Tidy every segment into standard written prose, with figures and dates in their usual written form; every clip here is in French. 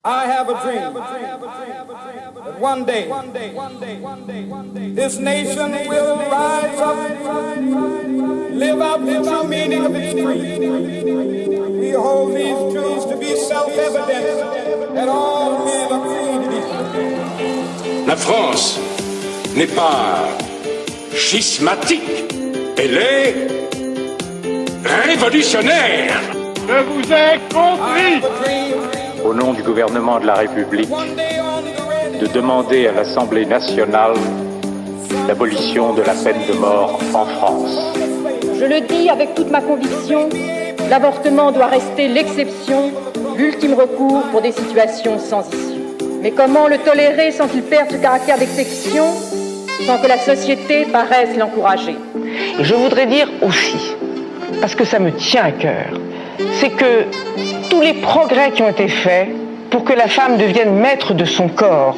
I have a dream that one day this nation will rise up, live out the true meaning of its creed. We hold these truths to be self-evident that all men are created equal. La France n'est pas schismatique, elle est révolutionnaire. Je vous ai compris. Au nom du gouvernement de la République, de demander à l'Assemblée nationale l'abolition de la peine de mort en France. Je le dis avec toute ma conviction, l'avortement doit rester l'exception, l'ultime recours pour des situations sans issue. Mais comment le tolérer sans qu'il perde ce caractère d'exception, sans que la société paraisse l'encourager ? Et je voudrais dire aussi, parce que ça me tient à cœur, c'est que tous les progrès qui ont été faits pour que la femme devienne maître de son corps,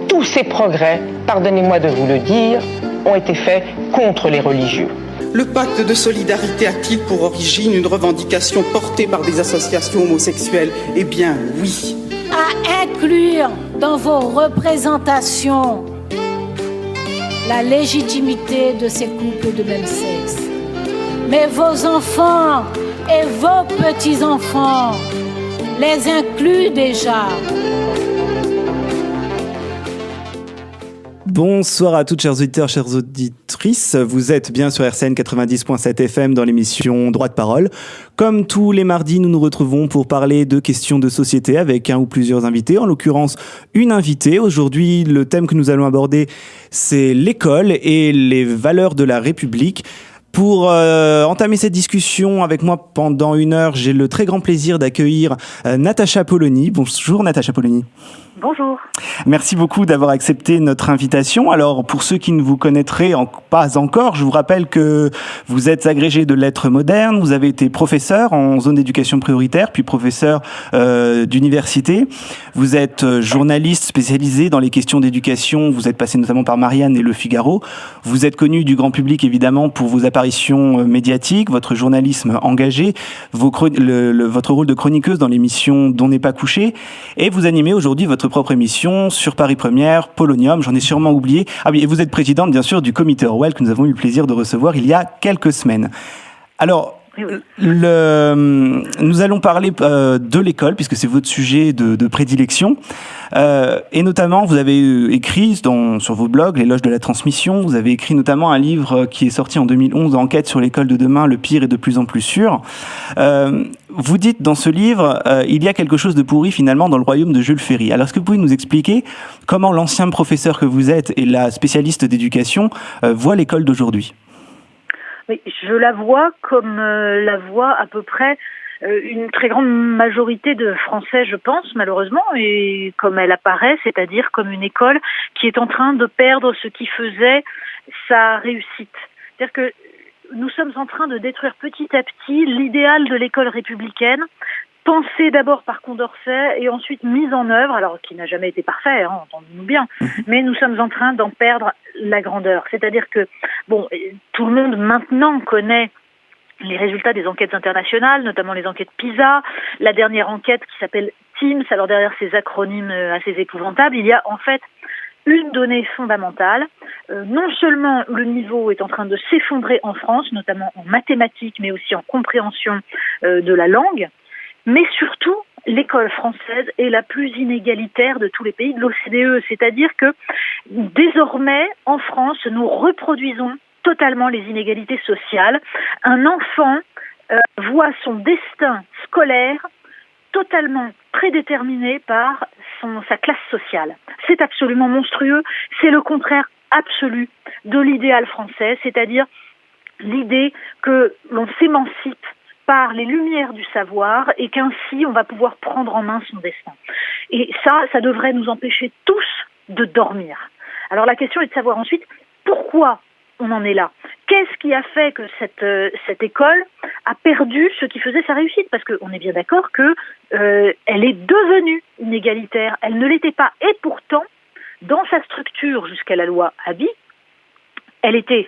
tous ces progrès, pardonnez-moi de vous le dire, ont été faits contre les religieux. Le pacte de solidarité a-t-il pour origine une revendication portée par des associations homosexuelles ? Eh bien, oui. À inclure dans vos représentations la légitimité de ces couples de même sexe. Mais vos enfants et vos petits-enfants les incluent déjà. Bonsoir à toutes, chers auditeurs, chères auditrices. Vous êtes bien sur RCN 90.7 FM dans l'émission Droit de parole. Comme tous les mardis, nous nous retrouvons pour parler de questions de société avec un ou plusieurs invités. En l'occurrence, une invitée. Aujourd'hui, le thème que nous allons aborder, c'est l'école et les valeurs de la République. Pour entamer cette discussion avec moi pendant 1 heure, j'ai le très grand plaisir d'accueillir Natacha Polony. Bonjour Natacha Polony. Bonjour. Merci beaucoup d'avoir accepté notre invitation. Alors, pour ceux qui ne vous connaîtraient pas encore, je vous rappelle que vous êtes agrégé de lettres modernes, vous avez été professeur en zone d'éducation prioritaire, puis professeur d'université. Vous êtes journaliste spécialisé dans les questions d'éducation, vous êtes passé notamment par Marianne et Le Figaro. Vous êtes connu du grand public, évidemment, pour vos apparitions médiatiques, votre journalisme engagé, votre rôle de chroniqueuse dans l'émission Dont n'est pas couché, et vous animez aujourd'hui votre propre émission sur Paris Première, Polonium, j'en ai sûrement oublié. Ah oui, et vous êtes présidente, bien sûr, du comité Orwell que nous avons eu le plaisir de recevoir il y a quelques semaines. Alors, nous allons parler de l'école, puisque c'est votre sujet de prédilection. Et notamment, vous avez écrit sur vos blogs, l'éloge de la transmission, vous avez écrit notamment un livre qui est sorti en 2011, Enquête sur l'école de demain, le pire est de plus en plus sûr. Vous dites dans ce livre, il y a quelque chose de pourri finalement dans le royaume de Jules Ferry. Alors, est-ce que vous pouvez nous expliquer comment l'ancien professeur que vous êtes et la spécialiste d'éducation voient l'école d'aujourd'hui ? Oui, je la vois comme la voit à peu près une très grande majorité de Français, je pense, malheureusement, et comme elle apparaît, c'est-à-dire comme une école qui est en train de perdre ce qui faisait sa réussite. C'est-à-dire que nous sommes en train de détruire petit à petit l'idéal de l'école républicaine, pensée d'abord par Condorcet et ensuite mise en œuvre, alors qui n'a jamais été parfait, entendons-nous bien, mais nous sommes en train d'en perdre la grandeur. C'est-à-dire que, tout le monde maintenant connaît les résultats des enquêtes internationales, notamment les enquêtes PISA, la dernière enquête qui s'appelle TIMSS, alors derrière ces acronymes assez épouvantables, il y a en fait une donnée fondamentale. Non seulement le niveau est en train de s'effondrer en France, notamment en mathématiques, mais aussi en compréhension de la langue, mais surtout, l'école française est la plus inégalitaire de tous les pays de l'OCDE. C'est-à-dire que désormais, en France, nous reproduisons totalement les inégalités sociales. Un enfant voit son destin scolaire totalement prédéterminé par sa classe sociale. C'est absolument monstrueux. C'est le contraire absolu de l'idéal français, c'est-à-dire l'idée que l'on s'émancipe par les lumières du savoir et qu'ainsi on va pouvoir prendre en main son destin. Et ça devrait nous empêcher tous de dormir. Alors la question est de savoir ensuite pourquoi on en est là. Qu'est-ce qui a fait que cette école a perdu ce qui faisait sa réussite ? Parce qu'on est bien d'accord que elle est devenue inégalitaire. Elle ne l'était pas. Et pourtant, dans sa structure jusqu'à la loi Haby, elle était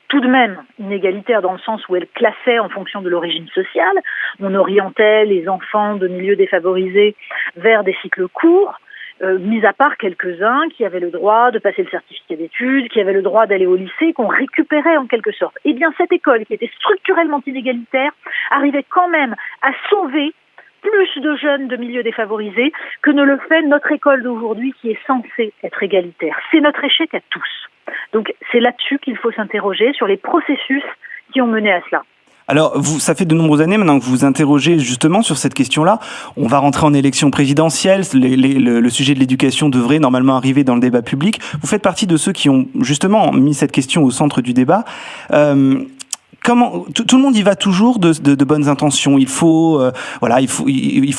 tout de même inégalitaire dans le sens où elle classait en fonction de l'origine sociale. On orientait les enfants de milieux défavorisés vers des cycles courts, mis à part quelques-uns qui avaient le droit de passer le certificat d'études, qui avaient le droit d'aller au lycée, qu'on récupérait en quelque sorte. Eh bien, cette école, qui était structurellement inégalitaire, arrivait quand même à sauver plus de jeunes de milieux défavorisés que ne le fait notre école d'aujourd'hui qui est censée être égalitaire. C'est notre échec à tous. Donc c'est là-dessus qu'il faut s'interroger, sur les processus qui ont mené à cela. Alors, ça fait de nombreuses années maintenant que vous vous interrogez justement sur cette question-là. On va rentrer en élection présidentielle. Le sujet de l'éducation devrait normalement arriver dans le débat public. Vous faites partie de ceux qui ont justement mis cette question au centre du débat. Tout le monde y va toujours de bonnes intentions. Il faut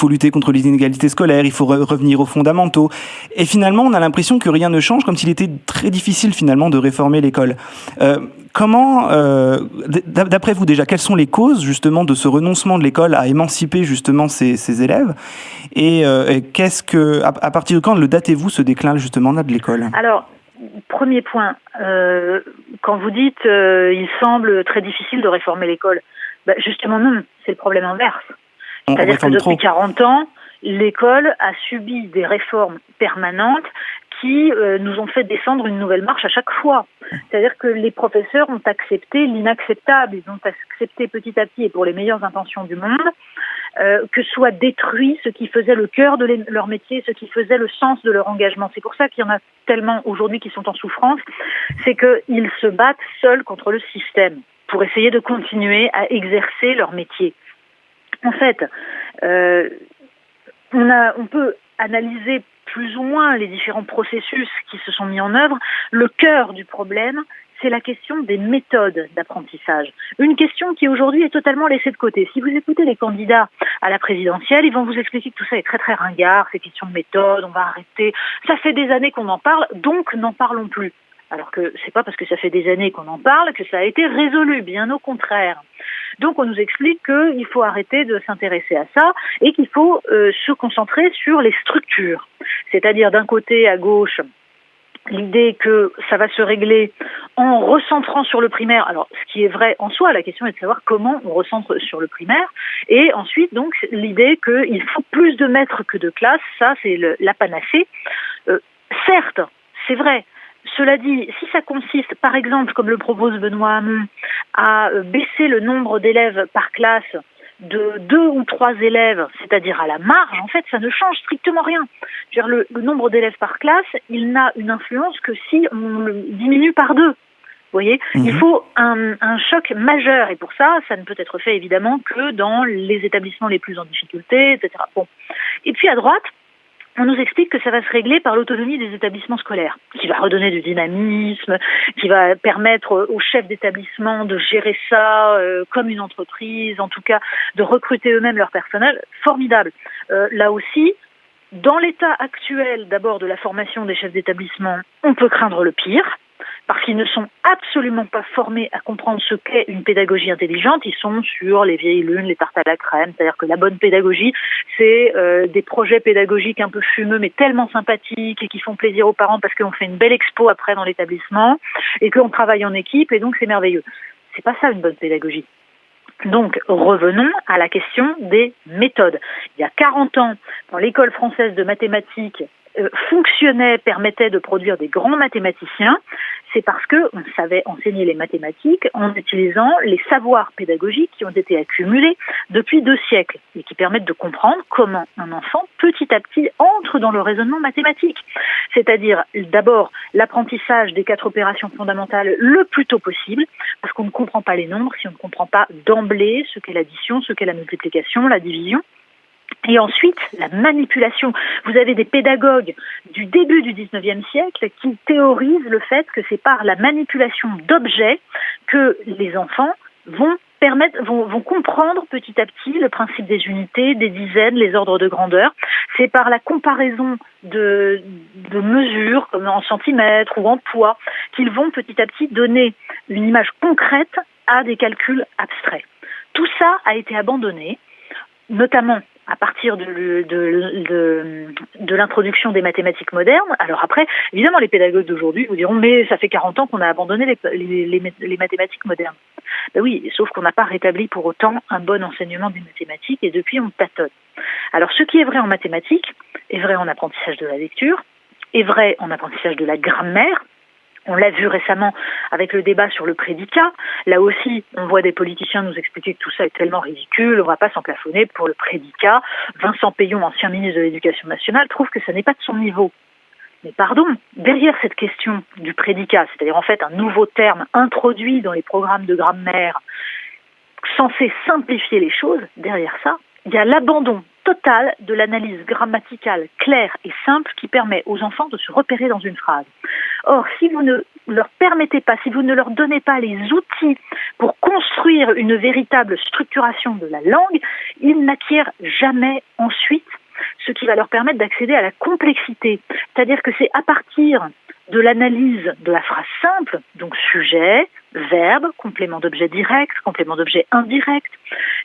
lutter contre les inégalités scolaires. Il faut revenir aux fondamentaux. Et finalement, on a l'impression que rien ne change, comme s'il était très difficile finalement de réformer l'école. D'après vous déjà, quelles sont les causes justement de ce renoncement de l'école à émanciper justement ses élèves et à partir de quand le datez-vous ce déclin justement là de l'école? Alors, premier point, quand vous dites il semble très difficile de réformer l'école, justement non, c'est le problème inverse. C'est-à-dire que depuis 40 ans, l'école a subi des réformes permanentes qui nous ont fait descendre une nouvelle marche à chaque fois. C'est-à-dire que les professeurs ont accepté l'inacceptable, ils ont accepté petit à petit et pour les meilleures intentions du monde que soit détruit ce qui faisait le cœur de leur métier, ce qui faisait le sens de leur engagement. C'est pour ça qu'il y en a tellement aujourd'hui qui sont en souffrance, c'est qu'ils se battent seuls contre le système pour essayer de continuer à exercer leur métier. En fait, on peut analyser plus ou moins les différents processus qui se sont mis en œuvre. Le cœur du problème, c'est la question des méthodes d'apprentissage. Une question qui aujourd'hui est totalement laissée de côté. Si vous écoutez les candidats à la présidentielle, ils vont vous expliquer que tout ça est très très ringard, ces questions de méthode, on va arrêter. Ça fait des années qu'on en parle, donc n'en parlons plus. Alors que c'est pas parce que ça fait des années qu'on en parle que ça a été résolu, bien au contraire. Donc on nous explique qu'il faut arrêter de s'intéresser à ça et qu'il faut se concentrer sur les structures. C'est-à-dire d'un côté à gauche, l'idée que ça va se régler en recentrant sur le primaire. Alors, ce qui est vrai en soi, la question est de savoir comment on recentre sur le primaire. Et ensuite, donc, l'idée qu'il faut plus de maîtres que de classes, ça, c'est la panacée. Certes, c'est vrai. Cela dit, si ça consiste, par exemple, comme le propose Benoît Hamon, à baisser le nombre d'élèves par classe de 2 ou 3 élèves, c'est-à-dire à la marge, en fait, ça ne change strictement rien. Je veux dire, le nombre d'élèves par classe, il n'a une influence que si on le diminue par 2. Vous voyez, il faut un choc majeur, et pour ça, ça ne peut être fait évidemment que dans les établissements les plus en difficulté, etc. Bon. Et puis à droite, on nous explique que ça va se régler par l'autonomie des établissements scolaires, qui va redonner du dynamisme, qui va permettre aux chefs d'établissement de gérer ça comme une entreprise, en tout cas de recruter eux-mêmes leur personnel. Formidable. Là aussi, dans l'état actuel d'abord de la formation des chefs d'établissement, on peut craindre le pire, parce qu'ils ne sont absolument pas formés à comprendre ce qu'est une pédagogie intelligente. Ils sont sur les vieilles lunes, les tartes à la crème, c'est-à-dire que la bonne pédagogie, c'est des projets pédagogiques un peu fumeux, mais tellement sympathiques et qui font plaisir aux parents parce qu'on fait une belle expo après dans l'établissement et qu'on travaille en équipe et donc c'est merveilleux. C'est pas ça une bonne pédagogie. Donc, revenons à la question des méthodes. Il y a 40 ans, dans l'école française de mathématiques, permettait de produire des grands mathématiciens, c'est parce que on savait enseigner les mathématiques en utilisant les savoirs pédagogiques qui ont été accumulés depuis 2 siècles et qui permettent de comprendre comment un enfant petit à petit entre dans le raisonnement mathématique. C'est-à-dire d'abord l'apprentissage des 4 opérations fondamentales le plus tôt possible, parce qu'on ne comprend pas les nombres si on ne comprend pas d'emblée ce qu'est l'addition, ce qu'est la multiplication, la division. Et ensuite, la manipulation. Vous avez des pédagogues du début du 19e siècle qui théorisent le fait que c'est par la manipulation d'objets que les enfants vont comprendre petit à petit le principe des unités, des dizaines, les ordres de grandeur. C'est par la comparaison de mesures, comme en centimètres ou en poids, qu'ils vont petit à petit donner une image concrète à des calculs abstraits. Tout ça a été abandonné, notamment à partir de l'introduction des mathématiques modernes. Alors après, évidemment, les pédagogues d'aujourd'hui vous diront mais ça fait 40 ans qu'on a abandonné les mathématiques modernes. Ben oui, sauf qu'on n'a pas rétabli pour autant un bon enseignement des mathématiques et depuis on tâtonne. Alors ce qui est vrai en mathématiques est vrai en apprentissage de la lecture, est vrai en apprentissage de la grammaire. On l'a vu récemment avec le débat sur le prédicat. Là aussi, on voit des politiciens nous expliquer que tout ça est tellement ridicule, on ne va pas s'en plafonner pour le prédicat. Vincent Peillon, ancien ministre de l'Éducation nationale, trouve que ça n'est pas de son niveau. Mais pardon, derrière cette question du prédicat, c'est-à-dire en fait un nouveau terme introduit dans les programmes de grammaire censé simplifier les choses, derrière ça, il y a l'abandon total de l'analyse grammaticale claire et simple qui permet aux enfants de se repérer dans une phrase. Or, si vous ne leur permettez pas, si vous ne leur donnez pas les outils pour construire une véritable structuration de la langue, ils n'acquièrent jamais ensuite ce qui va leur permettre d'accéder à la complexité. C'est-à-dire que c'est à partir de l'analyse de la phrase simple, donc sujet, verbe, complément d'objet direct, complément d'objet indirect,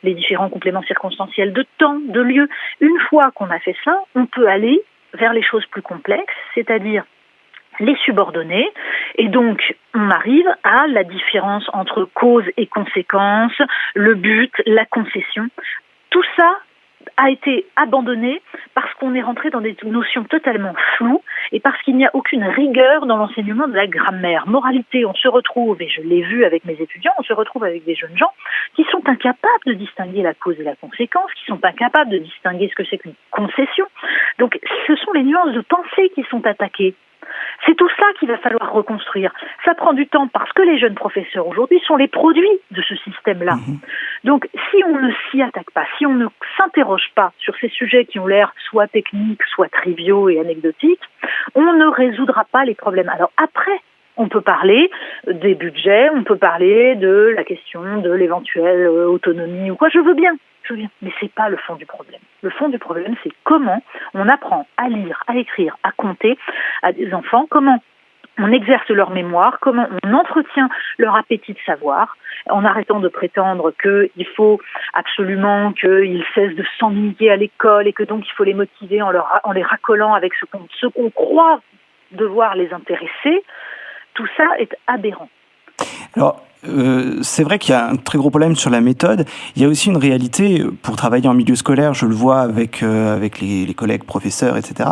les différents compléments circonstanciels de temps, de lieu. Une fois qu'on a fait ça, on peut aller vers les choses plus complexes, c'est-à-dire les subordonner, et donc on arrive à la différence entre cause et conséquence, le but, la concession. Tout ça a été abandonné parce qu'on est rentré dans des notions totalement floues et parce qu'il n'y a aucune rigueur dans l'enseignement de la grammaire. Moralité, on se retrouve, et je l'ai vu avec mes étudiants, on se retrouve avec des jeunes gens qui sont incapables de distinguer la cause et la conséquence, qui sont incapables de distinguer ce que c'est qu'une concession. Donc ce sont les nuances de pensée qui sont attaquées. C'est tout ça qu'il va falloir reconstruire. Ça prend du temps parce que les jeunes professeurs aujourd'hui sont les produits de ce système-là. Donc si on ne s'y attaque pas, si on ne s'interroge pas sur ces sujets qui ont l'air soit techniques, soit triviaux et anecdotiques, on ne résoudra pas les problèmes. Alors après, on peut parler des budgets, on peut parler de la question de l'éventuelle autonomie ou quoi, je veux bien. Mais c'est pas le fond du problème. Le fond du problème, c'est comment on apprend à lire, à écrire, à compter à des enfants, comment on exerce leur mémoire, comment on entretient leur appétit de savoir, en arrêtant de prétendre qu'il faut absolument qu'ils cessent de s'ennuyer à l'école et que donc il faut les motiver en les racolant avec ce qu'on croit devoir les intéresser. Tout ça est aberrant. Alors, c'est vrai qu'il y a un très gros problème sur la méthode. Il y a aussi une réalité, pour travailler en milieu scolaire, je le vois avec les collègues professeurs, etc.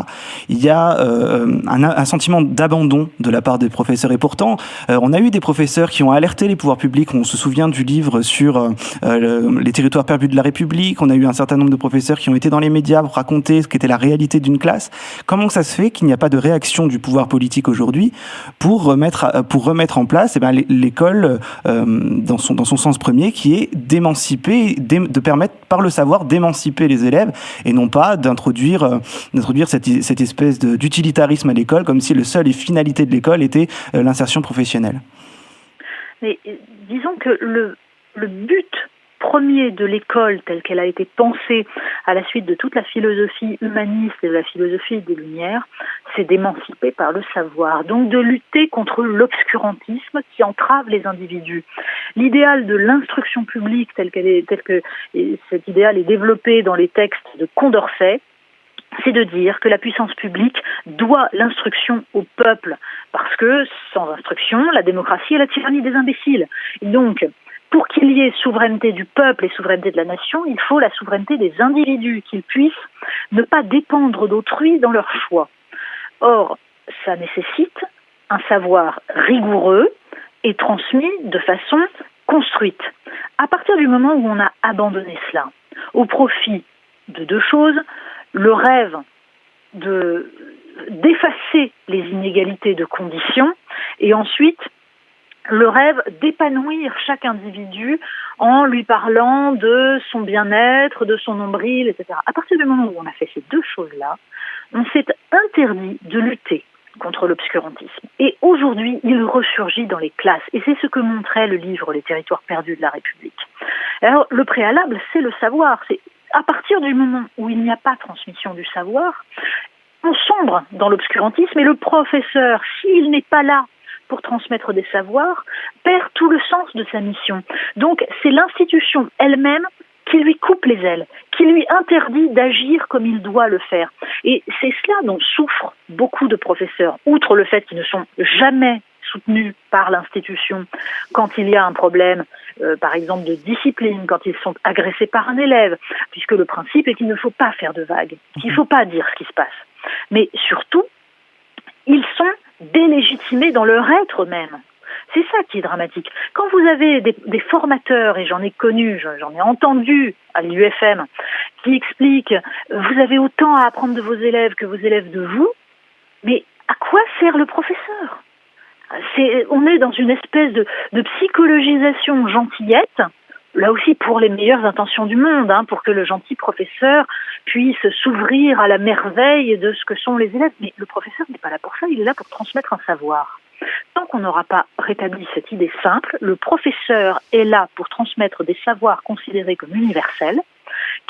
Il y a un sentiment d'abandon de la part des professeurs. Et pourtant, on a eu des professeurs qui ont alerté les pouvoirs publics. On se souvient du livre sur les territoires perdus de la République. On a eu un certain nombre de professeurs qui ont été dans les médias pour raconter ce qu'était la réalité d'une classe. Comment ça se fait qu'il n'y a pas de réaction du pouvoir politique aujourd'hui pour remettre en place l'école dans son sens premier, qui est d'émanciper, de permettre par le savoir d'émanciper les élèves et non pas d'introduire cette espèce d'utilitarisme à l'école, comme si le seul et finalité de l'école était l'insertion professionnelle. Mais disons que le but premier de l'école telle qu'elle a été pensée à la suite de toute la philosophie humaniste et de la philosophie des Lumières, c'est d'émanciper par le savoir, donc de lutter contre l'obscurantisme qui entrave les individus. L'idéal de l'instruction publique tel que cet idéal est développé dans les textes de Condorcet, c'est de dire que la puissance publique doit l'instruction au peuple, parce que sans instruction, la démocratie est la tyrannie des imbéciles. Et donc, pour qu'il y ait souveraineté du peuple et souveraineté de la nation, il faut la souveraineté des individus, qu'ils puissent ne pas dépendre d'autrui dans leur choix. Or, ça nécessite un savoir rigoureux et transmis de façon construite. À partir du moment où on a abandonné cela, au profit de deux choses, le rêve d'effacer les inégalités de conditions et ensuite le rêve d'épanouir chaque individu en lui parlant de son bien-être, de son nombril, etc. À partir du moment où on a fait ces deux choses-là, on s'est interdit de lutter contre l'obscurantisme. Et aujourd'hui, il ressurgit dans les classes. Et c'est ce que montrait le livre « Les territoires perdus de la République ». Alors, le préalable, c'est le savoir. C'est à partir du moment où il n'y a pas transmission du savoir, on sombre dans l'obscurantisme et le professeur, s'il n'est pas là pour transmettre des savoirs, perd tout le sens de sa mission. Donc, c'est l'institution elle-même qui lui coupe les ailes, qui lui interdit d'agir comme il doit le faire. Et c'est cela dont souffrent beaucoup de professeurs, outre le fait qu'ils ne sont jamais soutenus par l'institution quand il y a un problème, par exemple de discipline, quand ils sont agressés par un élève, puisque le principe est qu'il ne faut pas faire de vagues, qu'il ne faut pas dire ce qui se passe. Mais surtout, ils sont délégitimés dans leur être même. C'est ça qui est dramatique. Quand vous avez des formateurs, et j'en ai connu, j'en ai entendu à l'UFM, qui expliquent « vous avez autant à apprendre de vos élèves que vos élèves de vous », mais à quoi sert le professeur ? On est dans une espèce de psychologisation gentillette, là aussi pour les meilleures intentions du monde, pour que le gentil professeur puisse s'ouvrir à la merveille de ce que sont les élèves. Mais le professeur n'est pas là pour ça, il est là pour transmettre un savoir. Tant qu'on n'aura pas rétabli cette idée simple, le professeur est là pour transmettre des savoirs considérés comme universels,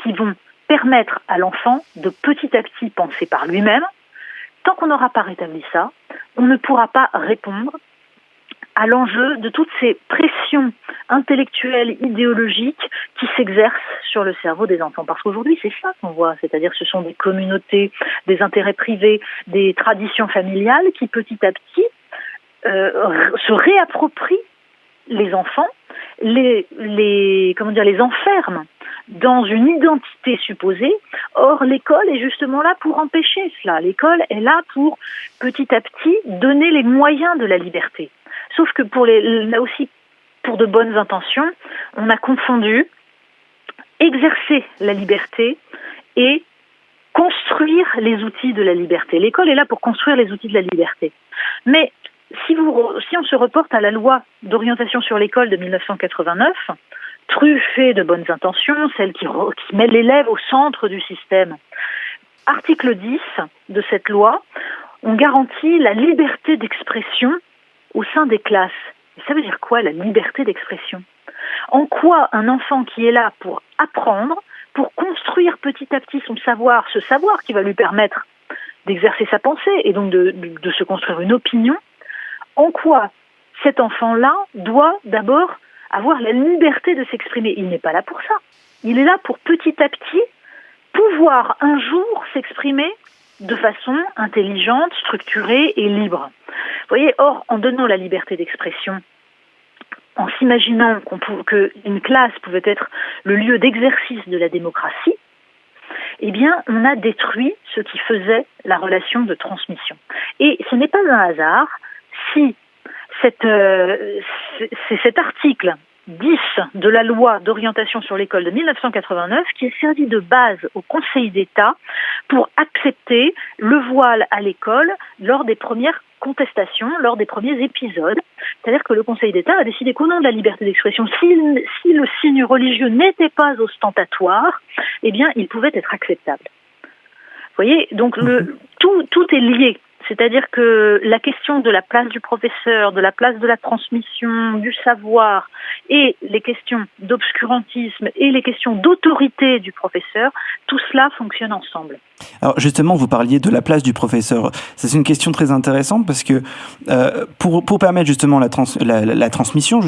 qui vont permettre à l'enfant de petit à petit penser par lui-même. Tant qu'on n'aura pas rétabli ça, on ne pourra pas répondre à l'enjeu de toutes ces pressions intellectuelles, idéologiques qui s'exercent sur le cerveau des enfants. Parce qu'aujourd'hui, c'est ça qu'on voit, c'est-à-dire ce sont des communautés, des intérêts privés, des traditions familiales qui petit à petit se réapproprient les enfants, les enferment dans une identité supposée. Or, l'école est justement là pour empêcher cela. L'école est là pour, petit à petit, donner les moyens de la liberté. Sauf que là aussi, pour de bonnes intentions, on a confondu exercer la liberté et construire les outils de la liberté. L'école est là pour construire les outils de la liberté. Mais si on se reporte à la loi d'orientation sur l'école de 1989, truffée de bonnes intentions, celle qui met l'élève au centre du système. Article 10 de cette loi, on garantit la liberté d'expression au sein des classes. Et ça veut dire quoi, la liberté d'expression ? En quoi un enfant qui est là pour apprendre, pour construire petit à petit son savoir, ce savoir qui va lui permettre d'exercer sa pensée et donc de se construire une opinion, en quoi cet enfant-là doit d'abord avoir la liberté de s'exprimer. Il n'est pas là pour ça. Il est là pour petit à petit pouvoir un jour s'exprimer de façon intelligente, structurée et libre. Vous voyez, or, en donnant la liberté d'expression, en s'imaginant qu'une classe pouvait être le lieu d'exercice de la démocratie, eh bien, on a détruit ce qui faisait la relation de transmission. Et ce n'est pas un hasard si c'est cet article 10 de la loi d'orientation sur l'école de 1989 qui est servi de base au Conseil d'État pour accepter le voile à l'école lors des premières contestations, lors des premiers épisodes. C'est-à-dire que le Conseil d'État a décidé qu'au nom de la liberté d'expression, si le signe religieux n'était pas ostentatoire, eh bien, il pouvait être acceptable. Vous voyez, donc tout est lié. C'est-à-dire que la question de la place du professeur, de la place de la transmission, du savoir, et les questions d'obscurantisme et les questions d'autorité du professeur, tout cela fonctionne ensemble. Alors justement, vous parliez de la place du professeur. C'est une question très intéressante parce que pour permettre justement la transmission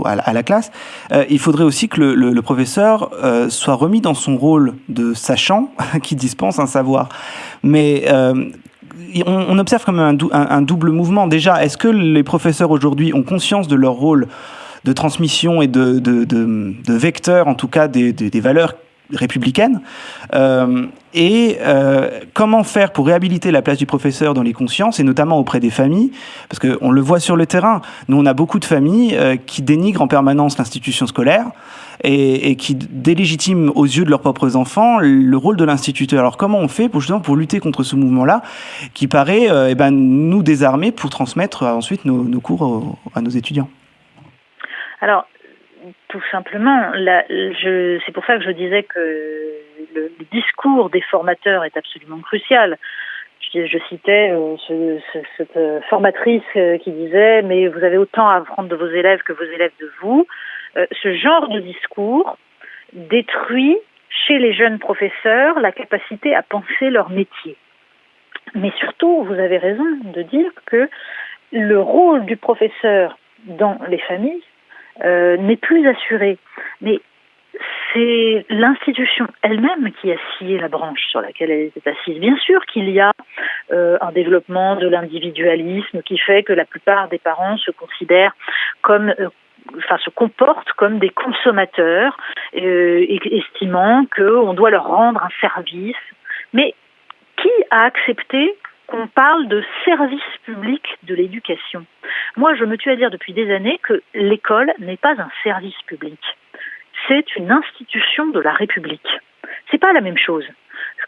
à la classe, il faudrait aussi que le professeur soit remis dans son rôle de sachant qui dispense un savoir. Mais on observe comme un double mouvement. Déjà, est-ce que les professeurs aujourd'hui ont conscience de leur rôle de transmission et de vecteur, en tout cas des valeurs républicaine, comment faire pour réhabiliter la place du professeur dans les consciences et notamment auprès des familles, parce qu'on le voit sur le terrain, nous on a beaucoup de familles qui dénigrent en permanence l'institution scolaire et qui délégitiment aux yeux de leurs propres enfants le rôle de l'instituteur. Alors comment on fait pour lutter contre ce mouvement-là qui paraît nous désarmer pour transmettre ensuite nos cours à nos étudiants? Alors, tout simplement, c'est pour ça que je disais que le discours des formateurs est absolument crucial. Je citais cette formatrice qui disait « mais vous avez autant à apprendre de vos élèves que vos élèves de vous ». Ce genre de discours détruit chez les jeunes professeurs la capacité à penser leur métier. Mais surtout, vous avez raison de dire que le rôle du professeur dans les familles n'est plus assuré. Mais c'est l'institution elle-même qui a scié la branche sur laquelle elle était assise. Bien sûr qu'il y a un développement de l'individualisme qui fait que la plupart des parents se considèrent comme se comportent comme des consommateurs, estimant qu'on doit leur rendre un service. Mais qui a accepté qu'on parle de service public de l'éducation? Moi, je me tue à dire depuis des années que l'école n'est pas un service public. C'est une institution de la République. C'est pas la même chose.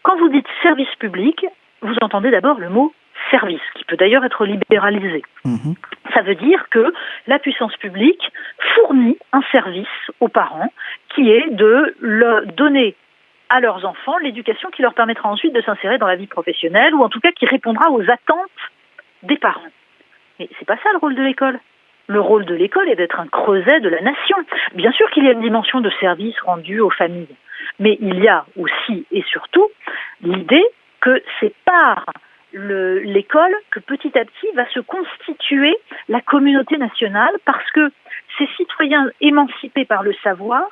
Quand vous dites service public, vous entendez d'abord le mot service, qui peut d'ailleurs être libéralisé. Ça veut dire que la puissance publique fournit un service aux parents qui est de leur donner à leurs enfants l'éducation qui leur permettra ensuite de s'insérer dans la vie professionnelle, ou en tout cas qui répondra aux attentes des parents. Mais c'est pas ça le rôle de l'école. Le rôle de l'école est d'être un creuset de la nation. Bien sûr qu'il y a une dimension de service rendu aux familles, mais il y a aussi et surtout l'idée que c'est par l'école que petit à petit va se constituer la communauté nationale, parce que ces citoyens émancipés par le savoir,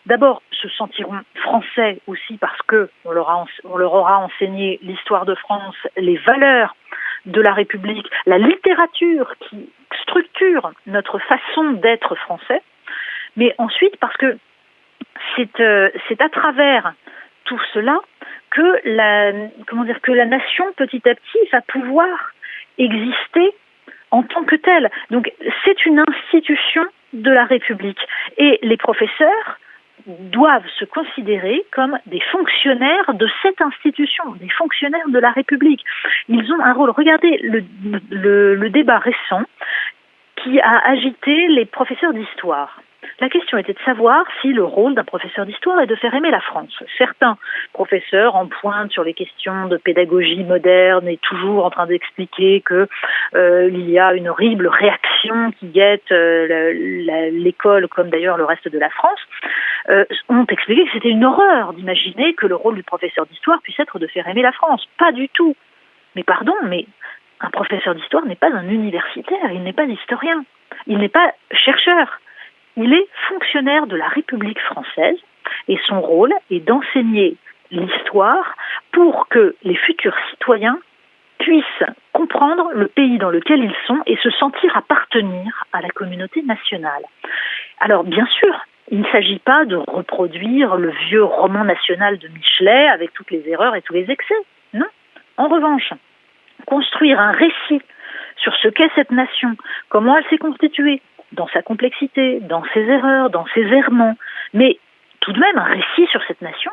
d'abord se sentiront français aussi parce que on leur aura enseigné l'histoire de France, les valeurs de la République, la littérature qui structure notre façon d'être français, mais ensuite parce que c'est à travers tout cela que la nation petit à petit va pouvoir exister en tant que telle. Donc c'est une institution de la République et les professeurs doivent se considérer comme des fonctionnaires de cette institution, des fonctionnaires de la République. Ils ont un rôle. Regardez le débat récent qui a agité les professeurs d'histoire. La question était de savoir si le rôle d'un professeur d'histoire est de faire aimer la France. Certains professeurs en pointe sur les questions de pédagogie moderne et toujours en train d'expliquer que il y a une horrible réaction qui guette l'école, comme d'ailleurs le reste de la France, ont expliqué que c'était une horreur d'imaginer que le rôle du professeur d'histoire puisse être de faire aimer la France. Pas du tout. Mais pardon, mais un professeur d'histoire n'est pas un universitaire, il n'est pas historien, il n'est pas chercheur. Il est fonctionnaire de la République française et son rôle est d'enseigner l'histoire pour que les futurs citoyens puissent comprendre le pays dans lequel ils sont et se sentir appartenir à la communauté nationale. Alors bien sûr, il ne s'agit pas de reproduire le vieux roman national de Michelet avec toutes les erreurs et tous les excès. Non. En revanche, construire un récit sur ce qu'est cette nation, comment elle s'est constituée, dans sa complexité, dans ses erreurs, dans ses errements, mais tout de même un récit sur cette nation,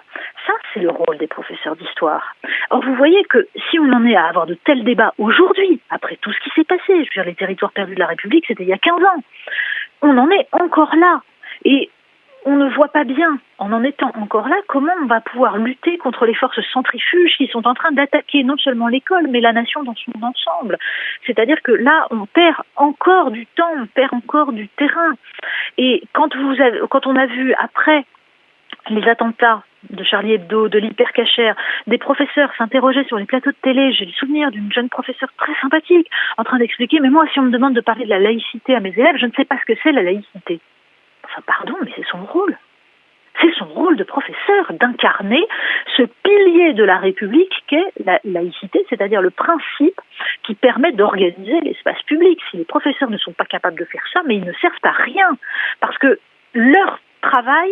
ça c'est le rôle des professeurs d'histoire. Or vous voyez que si on en est à avoir de tels débats aujourd'hui, après tout ce qui s'est passé, je veux dire les territoires perdus de la République, c'était il y a 15 ans, on en est encore là, et on ne voit pas bien, en étant encore là, comment on va pouvoir lutter contre les forces centrifuges qui sont en train d'attaquer non seulement l'école, mais la nation dans son ensemble. C'est-à-dire que là, on perd encore du temps, on perd encore du terrain. Et quand on a vu, après les attentats de Charlie Hebdo, de l'hypercachère, des professeurs s'interroger sur les plateaux de télé, j'ai le souvenir d'une jeune professeure très sympathique, en train d'expliquer, mais moi, si on me demande de parler de la laïcité à mes élèves, je ne sais pas ce que c'est la laïcité. Enfin, pardon, mais c'est son rôle. C'est son rôle de professeur d'incarner ce pilier de la République qu'est la laïcité, c'est-à-dire le principe qui permet d'organiser l'espace public. Si les professeurs ne sont pas capables de faire ça, mais ils ne servent à rien, parce que leur travail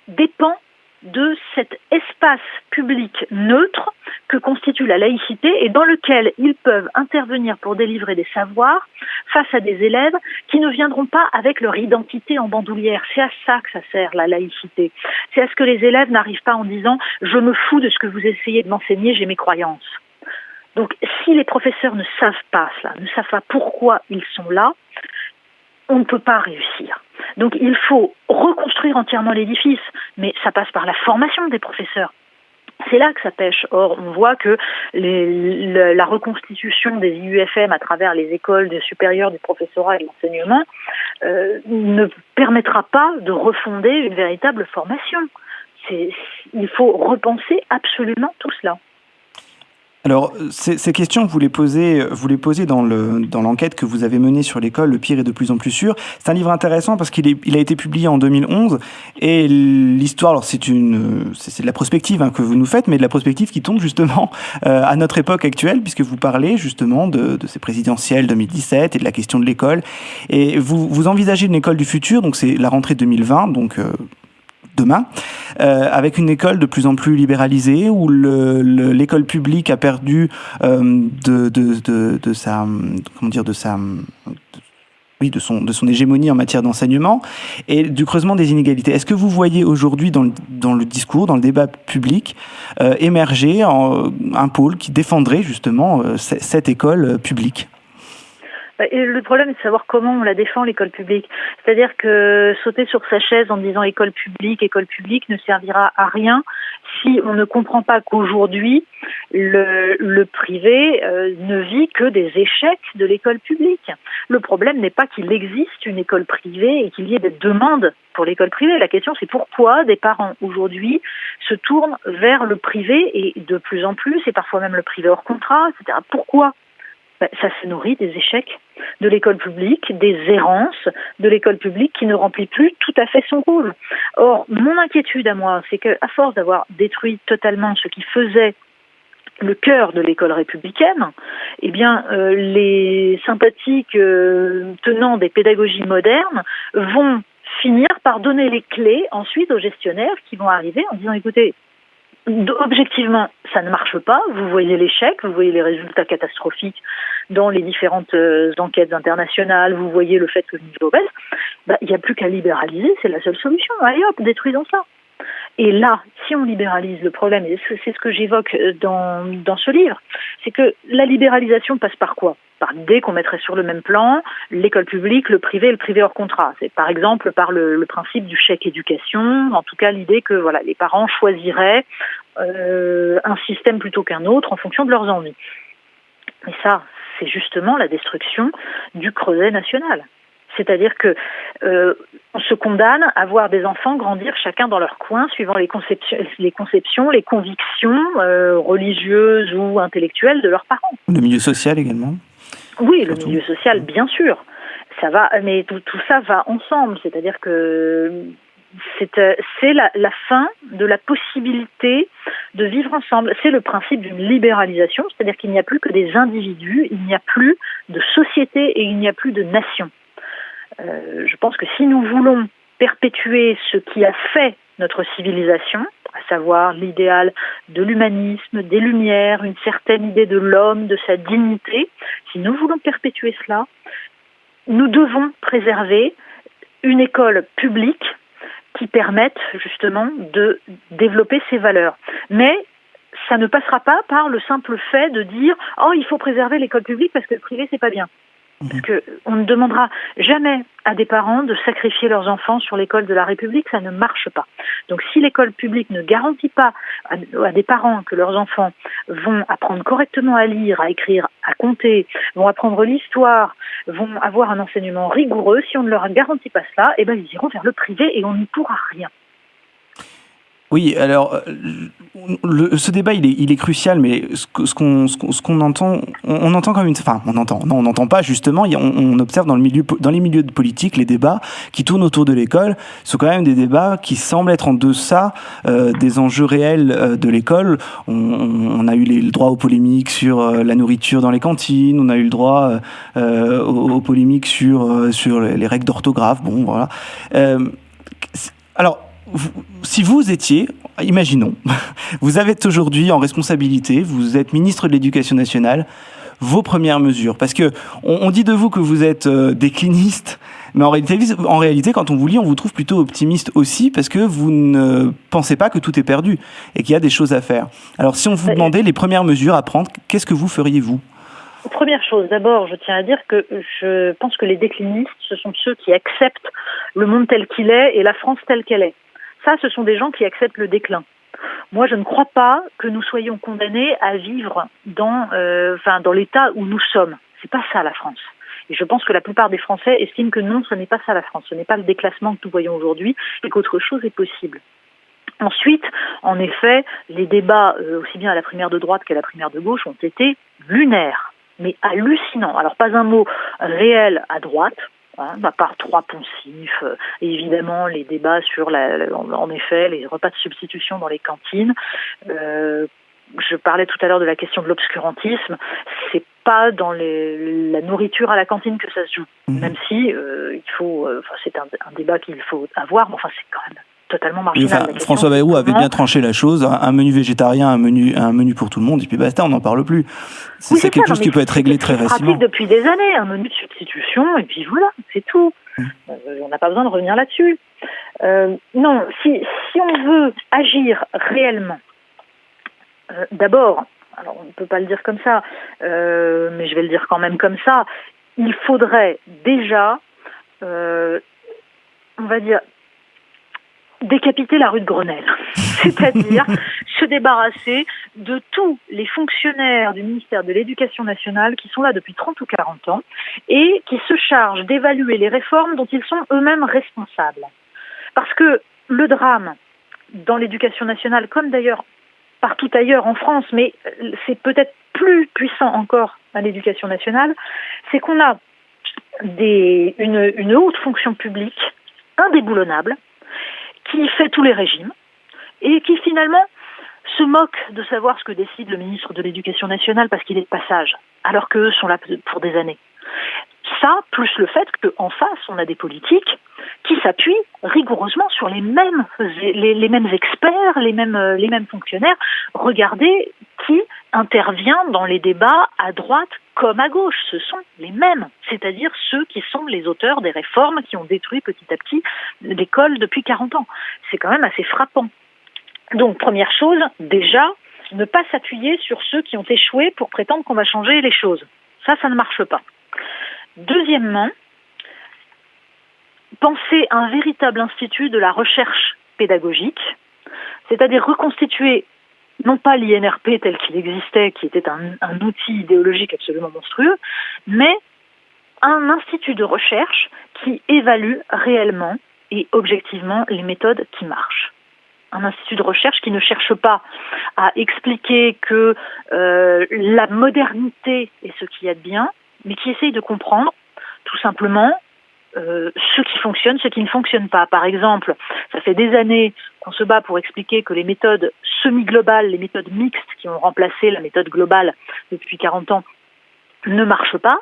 dépend de cet espace public neutre que constitue la laïcité et dans lequel ils peuvent intervenir pour délivrer des savoirs face à des élèves qui ne viendront pas avec leur identité en bandoulière. C'est à ça que ça sert, la laïcité. C'est à ce que les élèves n'arrivent pas en disant « je me fous de ce que vous essayez de m'enseigner, j'ai mes croyances ». Donc si les professeurs ne savent pas cela, ne savent pas pourquoi ils sont là, on ne peut pas réussir. Donc il faut reconstruire entièrement l'édifice, mais ça passe par la formation des professeurs. C'est là que ça pêche. Or, on voit que la reconstitution des IUFM à travers les écoles supérieures du professorat et de l'enseignement ne permettra pas de refonder une véritable formation. Il faut repenser absolument tout cela. Alors, ces questions, vous les posez dans l'enquête que vous avez menée sur l'école, Le pire est de plus en plus sûr. C'est un livre intéressant parce qu'il a été publié en 2011 et l'histoire, alors c'est de la prospective que vous nous faites, mais de la prospective qui tombe justement à notre époque actuelle, puisque vous parlez justement de ces présidentielles 2017 et de la question de l'école. Et vous envisagez une école du futur, donc c'est la rentrée 2020, donc demain, avec une école de plus en plus libéralisée où l'école publique a perdu de son hégémonie en matière d'enseignement et du creusement des inégalités. Est-ce que vous voyez aujourd'hui dans le discours, dans le débat public, émerger un pôle qui défendrait justement cette école publique ? Et le problème, c'est de savoir comment on la défend, l'école publique. C'est-à-dire que sauter sur sa chaise en disant école publique ne servira à rien si on ne comprend pas qu'aujourd'hui, le privé ne vit que des échecs de l'école publique. Le problème n'est pas qu'il existe une école privée et qu'il y ait des demandes pour l'école privée. La question, c'est pourquoi des parents aujourd'hui se tournent vers le privé et de plus en plus, et parfois même le privé hors contrat, etc. Pourquoi ? Ça se nourrit des échecs de l'école publique, des errances de l'école publique qui ne remplit plus tout à fait son rôle. Or, mon inquiétude à moi, c'est qu'à force d'avoir détruit totalement ce qui faisait le cœur de l'école républicaine, eh bien, les sympathiques tenants des pédagogies modernes vont finir par donner les clés ensuite aux gestionnaires qui vont arriver en disant, écoutez, objectivement, ça ne marche pas. Vous voyez l'échec, vous voyez les résultats catastrophiques dans les différentes enquêtes internationales, vous voyez le fait que le niveau baisse. Il n'y a plus qu'à libéraliser, c'est la seule solution. Allez hop, détruisons ça. Et là, si on libéralise le problème, et c'est ce que j'évoque dans ce livre, c'est que la libéralisation passe par quoi ? Par l'idée qu'on mettrait sur le même plan l'école publique, le privé hors contrat. C'est par exemple par le principe du chèque éducation, en tout cas l'idée que voilà, les parents choisiraient un système plutôt qu'un autre en fonction de leurs envies. Mais ça, c'est justement la destruction du creuset national. C'est-à-dire que on se condamne à voir des enfants grandir chacun dans leur coin, suivant les conceptions, les convictions religieuses ou intellectuelles de leurs parents. Le milieu social également ? Oui, le milieu social, bien sûr. Ça va, mais tout ça va ensemble. C'est-à-dire que c'est la fin de la possibilité de vivre ensemble. C'est le principe d'une libéralisation, c'est-à-dire qu'il n'y a plus que des individus, il n'y a plus de société et il n'y a plus de nation. Je pense que si nous voulons perpétuer ce qui a fait notre civilisation, à savoir l'idéal de l'humanisme, des Lumières, une certaine idée de l'homme, de sa dignité, si nous voulons perpétuer cela, nous devons préserver une école publique qui permette justement de développer ces valeurs. Mais ça ne passera pas par le simple fait de dire « Oh, il faut préserver l'école publique parce que le privé, c'est pas bien ». Parce qu'on ne demandera jamais à des parents de sacrifier leurs enfants sur l'école de la République, ça ne marche pas. Donc si l'école publique ne garantit pas à des parents que leurs enfants vont apprendre correctement à lire, à écrire, à compter, vont apprendre l'histoire, vont avoir un enseignement rigoureux, si on ne leur garantit pas cela, eh ben ils iront vers le privé et on n'y pourra rien. Oui, alors ce débat il est crucial, mais ce qu'on entend, on entend comme on n'entend pas justement. On observe dans les milieux politiques les débats qui tournent autour de l'école sont quand même des débats qui semblent être en deçà des enjeux réels de l'école. On a eu le droit aux polémiques sur la nourriture dans les cantines, on a eu le droit aux polémiques sur les règles d'orthographe. Bon, voilà. Alors. Si vous étiez, imaginons, vous êtes aujourd'hui en responsabilité, vous êtes ministre de l'Éducation nationale, vos premières mesures, parce que on dit de vous que vous êtes décliniste, mais en réalité, quand on vous lit, on vous trouve plutôt optimiste aussi, parce que vous ne pensez pas que tout est perdu et qu'il y a des choses à faire. Alors si on vous demandait les premières mesures à prendre, qu'est-ce que vous feriez vous ? Première chose, d'abord, je tiens à dire que je pense que les déclinistes, ce sont ceux qui acceptent le monde tel qu'il est et la France telle qu'elle est. Ça, ce sont des gens qui acceptent le déclin. Moi, je ne crois pas que nous soyons condamnés à vivre dans l'état où nous sommes. C'est pas ça la France. Et je pense que la plupart des Français estiment que non, ce n'est pas ça la France. Ce n'est pas le déclassement que nous voyons aujourd'hui et qu'autre chose est possible. Ensuite, en effet, les débats, aussi bien à la primaire de droite qu'à la primaire de gauche, ont été lunaires, mais hallucinants. Alors, pas un mot réel à droite, à part 3 poncifs, évidemment les débats sur, en effet, les repas de substitution dans les cantines. Je parlais tout à l'heure de la question de l'obscurantisme. C'est pas dans la nourriture à la cantine que ça se joue, même si il faut. C'est un débat qu'il faut avoir, mais enfin, c'est quand même totalement marginal. François Bayrou avait bien tranché la chose, un menu végétarien, un menu pour tout le monde, et puis basta, on n'en parle plus. C'est quelque chose qui peut être réglé très facilement. C'est pratique depuis des années, un menu de substitution, et puis voilà, c'est tout. On n'a pas besoin de revenir là-dessus. Non, si on veut agir réellement, d'abord, alors on ne peut pas le dire comme ça, mais je vais le dire quand même comme ça, il faudrait déjà, on va dire, décapiter la rue de Grenelle, c'est-à-dire se débarrasser de tous les fonctionnaires du ministère de l'Éducation nationale qui sont là depuis 30 ou 40 ans et qui se chargent d'évaluer les réformes dont ils sont eux-mêmes responsables. Parce que le drame dans l'Éducation nationale, comme d'ailleurs partout ailleurs en France, mais c'est peut-être plus puissant encore à l'Éducation nationale, c'est qu'on a une haute fonction publique indéboulonnable qui fait tous les régimes et qui finalement se moque de savoir ce que décide le ministre de l'Éducation nationale parce qu'il est de passage, alors qu'eux sont là pour des années. Ça, plus le fait qu'en face, on a des politiques qui s'appuient rigoureusement sur les mêmes experts, les mêmes fonctionnaires. Regardez qui intervient dans les débats à droite comme à gauche. Ce sont les mêmes, c'est-à-dire ceux qui sont les auteurs des réformes qui ont détruit petit à petit l'école depuis 40 ans. C'est quand même assez frappant. Donc, première chose, déjà, ne pas s'appuyer sur ceux qui ont échoué pour prétendre qu'on va changer les choses. Ça ne marche pas. Deuxièmement, penser à un véritable institut de la recherche pédagogique, c'est-à-dire reconstituer non pas l'INRP tel qu'il existait, qui était un outil idéologique absolument monstrueux, mais un institut de recherche qui évalue réellement et objectivement les méthodes qui marchent. Un institut de recherche qui ne cherche pas à expliquer que la modernité est ce qu'il y a de bien, mais qui essaye de comprendre tout simplement ce qui fonctionne, ce qui ne fonctionne pas. Par exemple, ça fait des années qu'on se bat pour expliquer que les méthodes semi-globales, les méthodes mixtes qui ont remplacé la méthode globale depuis 40 ans ne marchent pas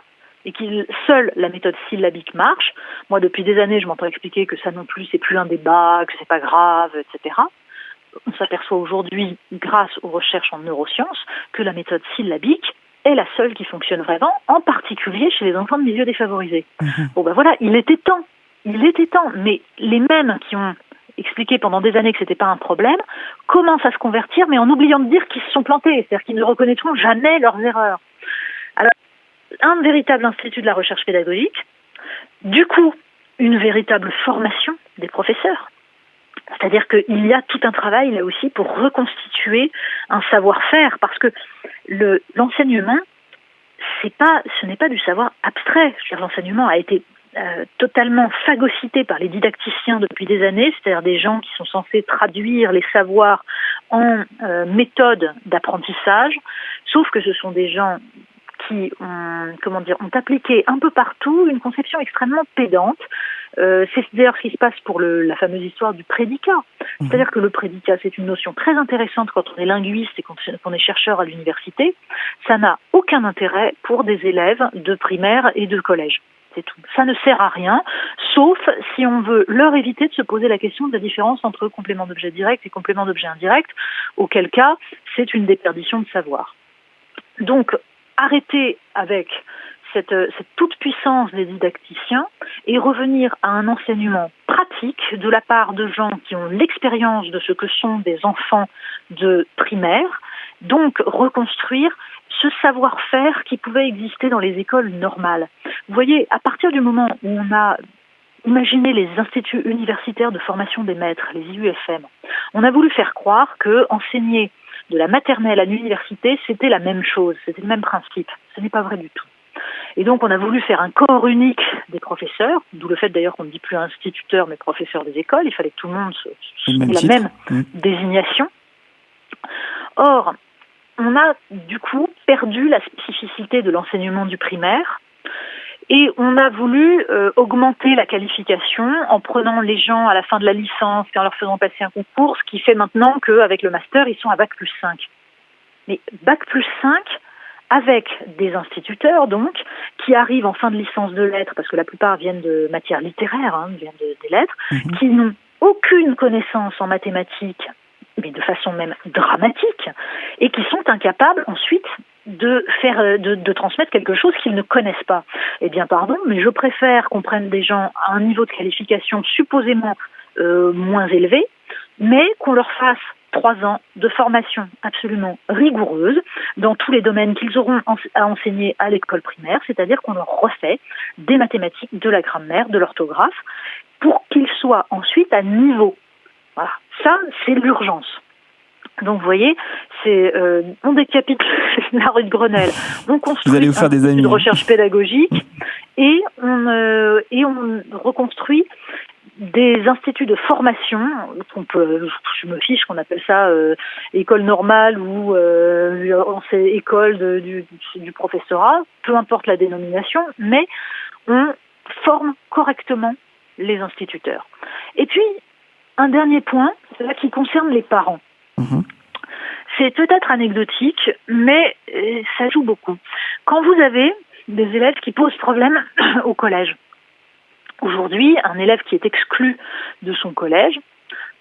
et que seule la méthode syllabique marche. Moi, depuis des années, je m'entends expliquer que ça non plus, c'est plus un débat, que c'est pas grave, etc. On s'aperçoit aujourd'hui, grâce aux recherches en neurosciences, que la méthode syllabique est la seule qui fonctionne vraiment, en particulier chez les enfants de milieux défavorisés. Bon ben voilà, il était temps, mais les mêmes qui ont expliqué pendant des années que c'était pas un problème, commencent à se convertir, mais en oubliant de dire qu'ils se sont plantés, c'est-à-dire qu'ils ne reconnaîtront jamais leurs erreurs. Alors, un véritable institut de la recherche pédagogique, du coup, une véritable formation des professeurs. C'est-à-dire qu'il y a tout un travail là aussi pour reconstituer un savoir-faire, parce que l'enseignement, ce n'est pas du savoir abstrait. L'enseignement a été totalement phagocyté par les didacticiens depuis des années, c'est-à-dire des gens qui sont censés traduire les savoirs en méthodes d'apprentissage, sauf que ce sont des gens qui ont appliqué un peu partout une conception extrêmement pédante. C'est d'ailleurs ce qui se passe pour la fameuse histoire du prédicat. C'est-à-dire que le prédicat, c'est une notion très intéressante quand on est linguiste et qu'on est chercheur à l'université. Ça n'a aucun intérêt pour des élèves de primaire et de collège. C'est tout. Ça ne sert à rien, sauf si on veut leur éviter de se poser la question de la différence entre complément d'objet direct et complément d'objet indirect, auquel cas, c'est une déperdition de savoir. Donc, arrêter avec cette toute-puissance des didacticiens et revenir à un enseignement pratique de la part de gens qui ont l'expérience de ce que sont des enfants de primaire, donc reconstruire ce savoir-faire qui pouvait exister dans les écoles normales. Vous voyez, à partir du moment où on a imaginé les instituts universitaires de formation des maîtres, les IUFM, on a voulu faire croire que enseigner de la maternelle à l'université, c'était la même chose, c'était le même principe. Ce n'est pas vrai du tout. Et donc, on a voulu faire un corps unique des professeurs, d'où le fait d'ailleurs qu'on ne dit plus instituteurs, mais professeurs des écoles. Il fallait que tout le monde ait la même désignation. Or, on a du coup perdu la spécificité de l'enseignement du primaire et on a voulu augmenter la qualification en prenant les gens à la fin de la licence et en leur faisant passer un concours, ce qui fait maintenant qu'avec le master, ils sont à Bac+5. Mais Bac+5 avec des instituteurs donc qui arrivent en fin de licence de lettres, parce que la plupart viennent de matières littéraires, viennent des lettres, qui n'ont aucune connaissance en mathématiques, mais de façon même dramatique, et qui sont incapables ensuite de transmettre quelque chose qu'ils ne connaissent pas. Eh bien, pardon, mais je préfère qu'on prenne des gens à un niveau de qualification supposément moins élevé, mais qu'on leur fasse 3 ans de formation absolument rigoureuse dans tous les domaines qu'ils auront à enseigner à l'école primaire, c'est-à-dire qu'on leur refait des mathématiques, de la grammaire, de l'orthographe, pour qu'ils soient ensuite à niveau. Voilà, ça, c'est l'urgence. Donc, vous voyez, on décapite la rue de Grenelle, on construit un institut de recherche pédagogique et on reconstruit des instituts de formation je me fiche qu'on appelle ça école normale ou école du professorat, peu importe la dénomination, mais on forme correctement les instituteurs. Et puis, un dernier point, c'est là qui concerne les parents. C'est peut-être anecdotique, mais ça joue beaucoup. Quand vous avez des élèves qui posent problème au collège, aujourd'hui, un élève qui est exclu de son collège,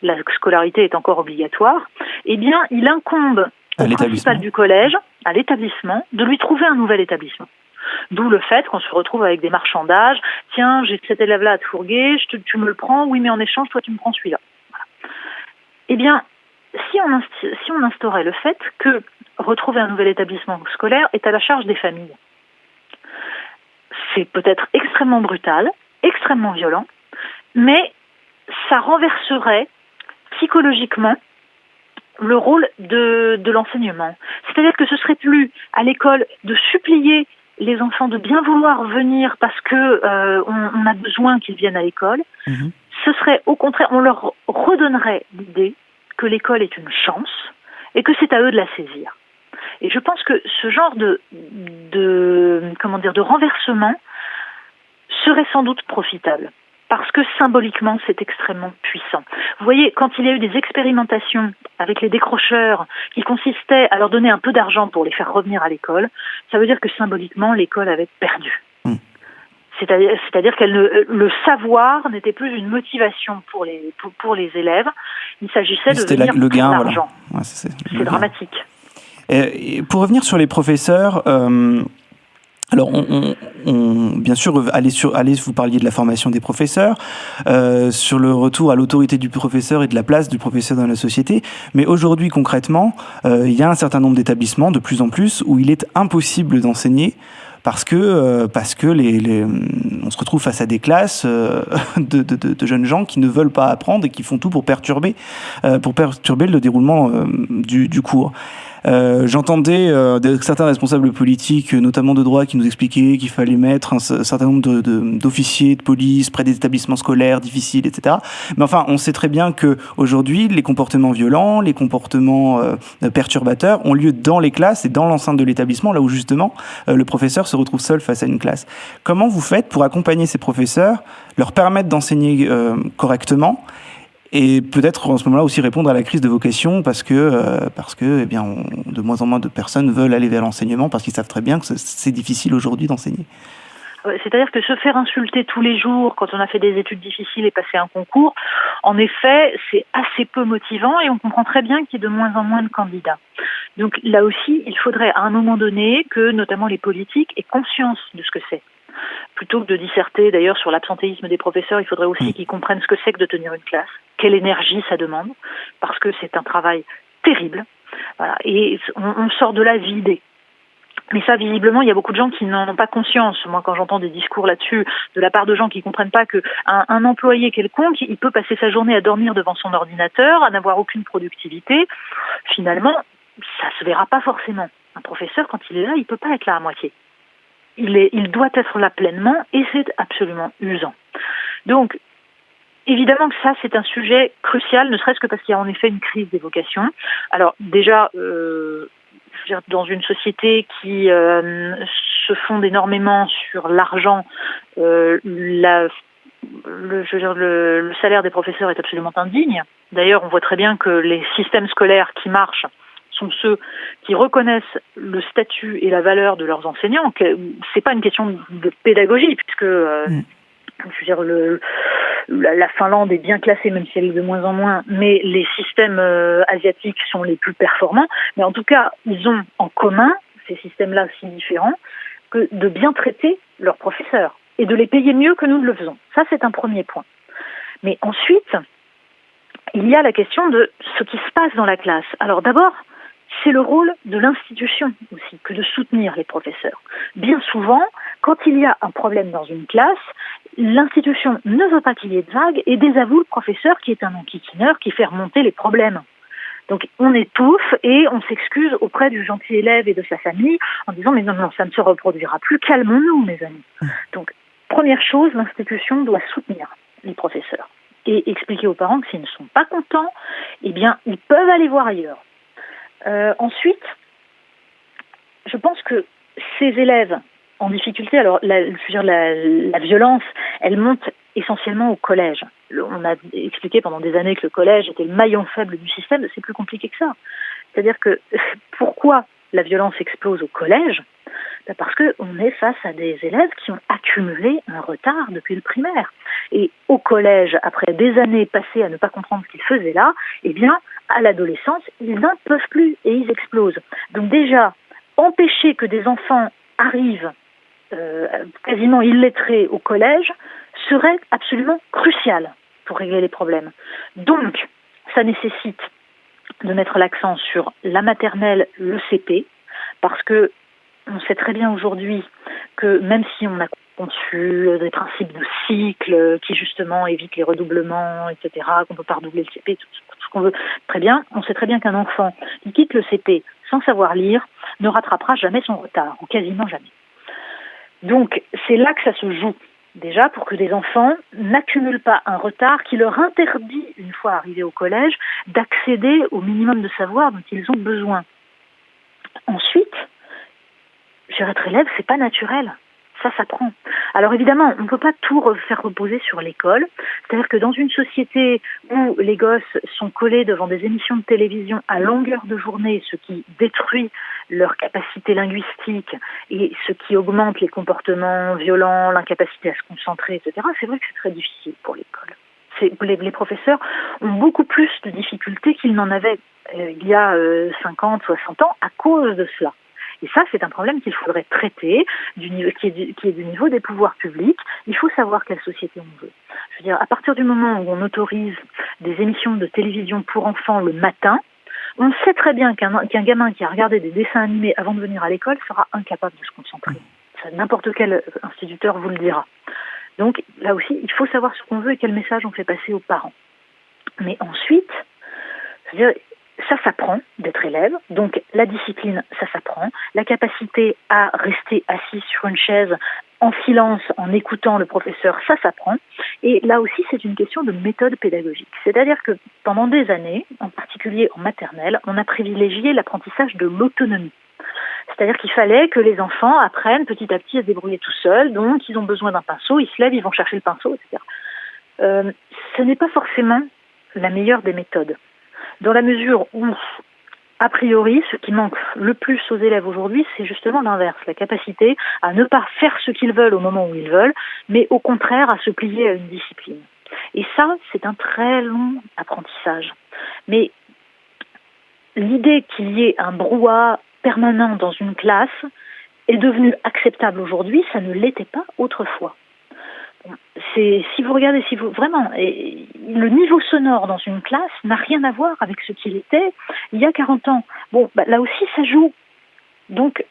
la scolarité est encore obligatoire, eh bien, il incombe au principal du collège, à l'établissement, de lui trouver un nouvel établissement. D'où le fait qu'on se retrouve avec des marchandages. Tiens, j'ai cet élève-là à te fourguer, tu me le prends, oui, mais en échange, toi, tu me prends celui-là. Voilà. Eh bien, si on instaurait le fait que retrouver un nouvel établissement scolaire est à la charge des familles, c'est peut-être extrêmement brutal, extrêmement violent, mais ça renverserait psychologiquement le rôle de l'enseignement. C'est-à-dire que ce serait plus à l'école de supplier les enfants de bien vouloir venir parce que on a besoin qu'ils viennent à l'école. Ce serait au contraire, on leur redonnerait l'idée que l'école est une chance et que c'est à eux de la saisir. Et je pense que ce genre de renversement serait sans doute profitable. Parce que symboliquement, c'est extrêmement puissant. Vous voyez, quand il y a eu des expérimentations avec les décrocheurs qui consistaient à leur donner un peu d'argent pour les faire revenir à l'école, ça veut dire que symboliquement, l'école avait perdu. C'est-à-dire que le savoir n'était plus une motivation pour les élèves. Il s'agissait de venir le gain, pour l'argent. Voilà. C'est dramatique. Et pour revenir sur les professeurs... Alors, bien sûr, vous parliez de la formation des professeurs, sur le retour à l'autorité du professeur et de la place du professeur dans la société. Mais aujourd'hui, concrètement, il y a un certain nombre d'établissements, de plus en plus, où il est impossible d'enseigner parce que on se retrouve face à des classes de jeunes gens qui ne veulent pas apprendre et qui font tout pour perturber le déroulement du cours. J'entendais certains responsables politiques, notamment de droite, qui nous expliquaient qu'il fallait mettre un certain nombre d'officiers de police près des établissements scolaires difficiles, etc. Mais enfin, on sait très bien que aujourd'hui, les comportements violents, les comportements perturbateurs ont lieu dans les classes et dans l'enceinte de l'établissement, là où justement le professeur se retrouve seul face à une classe. Comment vous faites pour accompagner ces professeurs, leur permettre d'enseigner correctement? Et peut-être en ce moment-là aussi répondre à la crise de vocation parce que eh bien, de moins en moins de personnes veulent aller vers l'enseignement parce qu'ils savent très bien que c'est difficile aujourd'hui d'enseigner. C'est-à-dire que se faire insulter tous les jours quand on a fait des études difficiles et passer un concours, en effet, c'est assez peu motivant et on comprend très bien qu'il y ait de moins en moins de candidats. Donc là aussi, il faudrait à un moment donné que notamment les politiques aient conscience de ce que c'est. Plutôt que de disserter d'ailleurs sur l'absentéisme des professeurs, il faudrait aussi qu'ils comprennent ce que c'est que de tenir une classe, quelle énergie ça demande, parce que c'est un travail terrible. Voilà. Et on sort de là vidé. Mais ça, visiblement, il y a beaucoup de gens qui n'en ont pas conscience. Moi, quand j'entends des discours là-dessus, de la part de gens qui comprennent pas que un employé quelconque, il peut passer sa journée à dormir devant son ordinateur, à n'avoir aucune productivité, finalement, ça se verra pas forcément. Un professeur, quand il est là, il peut pas être là à moitié. il doit être là pleinement et c'est absolument usant. Donc, évidemment que ça, c'est un sujet crucial, ne serait-ce que parce qu'il y a en effet une crise des vocations. Alors déjà, dans une société qui se fonde énormément sur l'argent, le salaire des professeurs est absolument indigne. D'ailleurs, on voit très bien que les systèmes scolaires qui marchent sont ceux qui reconnaissent le statut et la valeur de leurs enseignants. C'est pas une question de pédagogie, puisque la Finlande est bien classée, même si elle est de moins en moins, mais les systèmes asiatiques sont les plus performants. Mais en tout cas, ils ont en commun, ces systèmes-là si différents, que de bien traiter leurs professeurs et de les payer mieux que nous ne le faisons. Ça, c'est un premier point. Mais ensuite, il y a la question de ce qui se passe dans la classe. Alors d'abord, c'est le rôle de l'institution aussi, que de soutenir les professeurs. Bien souvent, quand il y a un problème dans une classe, l'institution ne veut pas qu'il y ait de vagues et désavoue le professeur qui est un enquiquineur qui fait remonter les problèmes. Donc on étouffe et on s'excuse auprès du gentil élève et de sa famille en disant « mais non, ça ne se reproduira plus, calmons-nous mes amis ». Donc première chose, l'institution doit soutenir les professeurs et expliquer aux parents que s'ils ne sont pas contents, eh bien ils peuvent aller voir ailleurs. Ensuite, je pense que ces élèves en difficulté, alors la violence, elle monte essentiellement au collège. On a expliqué pendant des années que le collège était le maillon faible du système, c'est plus compliqué que ça. C'est-à-dire que pourquoi la violence explose au collège ? Parce qu'on est face à des élèves qui ont accumulé un retard depuis le primaire. Et au collège, après des années passées à ne pas comprendre ce qu'ils faisaient là, eh bien, à l'adolescence, ils n'en peuvent plus et ils explosent. Donc déjà, empêcher que des enfants arrivent quasiment illettrés au collège serait absolument crucial pour régler les problèmes. Donc, ça nécessite de mettre l'accent sur la maternelle, le CP, parce que on sait très bien aujourd'hui que même si on a conçu des principes de cycle qui justement évitent les redoublements, etc., qu'on ne peut pas redoubler le CP, tout ce qu'on veut, très bien, on sait très bien qu'un enfant qui quitte le CP sans savoir lire ne rattrapera jamais son retard, ou quasiment jamais. Donc c'est là que ça se joue, déjà pour que des enfants n'accumulent pas un retard qui leur interdit, une fois arrivés au collège, d'accéder au minimum de savoir dont ils ont besoin. Ensuite, être élève, c'est pas naturel. Ça s'apprend. Alors évidemment, on ne peut pas tout faire reposer sur l'école. C'est-à-dire que dans une société où les gosses sont collés devant des émissions de télévision à longueur de journée, ce qui détruit leur capacité linguistique et ce qui augmente les comportements violents, l'incapacité à se concentrer, etc., c'est vrai que c'est très difficile pour l'école. Les professeurs ont beaucoup plus de difficultés qu'ils n'en avaient il y a 50, 60 ans à cause de cela. Et ça, c'est un problème qu'il faudrait traiter, qui est du niveau des pouvoirs publics. Il faut savoir quelle société on veut. Je veux dire, à partir du moment où on autorise des émissions de télévision pour enfants le matin, on sait très bien qu'un gamin qui a regardé des dessins animés avant de venir à l'école sera incapable de se concentrer. Ça, n'importe quel instituteur vous le dira. Donc, là aussi, il faut savoir ce qu'on veut et quel message on fait passer aux parents. Mais ensuite, c'est-à-dire, ça s'apprend d'être élève, donc la discipline, ça s'apprend, la capacité à rester assis sur une chaise en silence, en écoutant le professeur, ça s'apprend. Et là aussi, c'est une question de méthode pédagogique. C'est-à-dire que pendant des années, en particulier en maternelle, on a privilégié l'apprentissage de l'autonomie. C'est-à-dire qu'il fallait que les enfants apprennent petit à petit à se débrouiller tout seuls, donc ils ont besoin d'un pinceau, ils se lèvent, ils vont chercher le pinceau, etc. Ce n'est pas forcément la meilleure des méthodes. Dans la mesure où, a priori, ce qui manque le plus aux élèves aujourd'hui, c'est justement l'inverse, la capacité à ne pas faire ce qu'ils veulent au moment où ils veulent, mais au contraire à se plier à une discipline. Et ça, c'est un très long apprentissage. Mais l'idée qu'il y ait un brouhaha permanent dans une classe est devenue acceptable aujourd'hui, ça ne l'était pas autrefois. Si vous regardez, vraiment, le niveau sonore dans une classe n'a rien à voir avec ce qu'il était il y a 40 ans. Bon, là aussi, ça joue. Donc,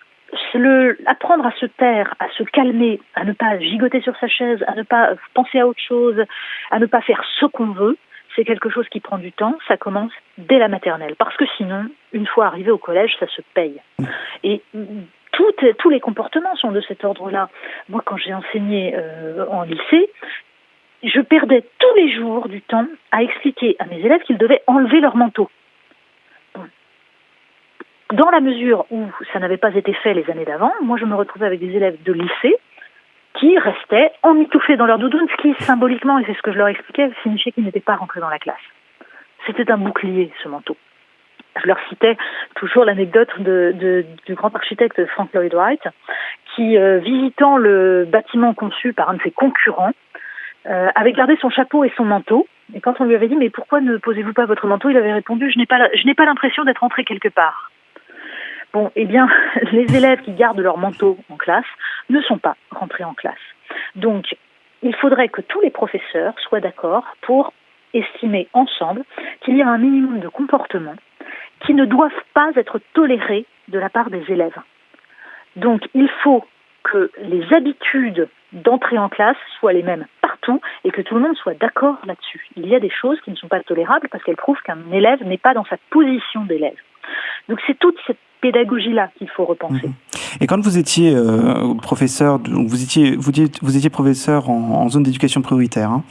apprendre à se taire, à se calmer, à ne pas gigoter sur sa chaise, à ne pas penser à autre chose, à ne pas faire ce qu'on veut, c'est quelque chose qui prend du temps. Ça commence dès la maternelle. Parce que sinon, une fois arrivé au collège, ça se paye. Et tous les comportements sont de cet ordre-là. Moi, quand j'ai enseigné en lycée, je perdais tous les jours du temps à expliquer à mes élèves qu'ils devaient enlever leur manteau. Dans la mesure où ça n'avait pas été fait les années d'avant, moi je me retrouvais avec des élèves de lycée qui restaient emmitouflés dans leur doudoune, ce qui symboliquement, et c'est ce que je leur expliquais, signifiait qu'ils n'étaient pas rentrés dans la classe. C'était un bouclier, ce manteau. Je leur citais toujours l'anecdote du grand architecte Frank Lloyd Wright, qui, visitant le bâtiment conçu par un de ses concurrents, avait gardé son chapeau et son manteau. Et quand on lui avait dit « Mais pourquoi ne posez-vous pas votre manteau ?» il avait répondu « Je n'ai pas l'impression d'être entré quelque part. » Bon, eh bien, les élèves qui gardent leur manteau en classe ne sont pas rentrés en classe. Donc, il faudrait que tous les professeurs soient d'accord pour estimer ensemble qu'il y a un minimum de comportements qui ne doivent pas être tolérés de la part des élèves. Donc, il faut que les habitudes d'entrée en classe soient les mêmes partout et que tout le monde soit d'accord là-dessus. Il y a des choses qui ne sont pas tolérables parce qu'elles prouvent qu'un élève n'est pas dans sa position d'élève. Donc, c'est toute cette pédagogie-là qu'il faut repenser. Et quand vous étiez professeur, vous étiez professeur en zone d'éducation prioritaire, hein,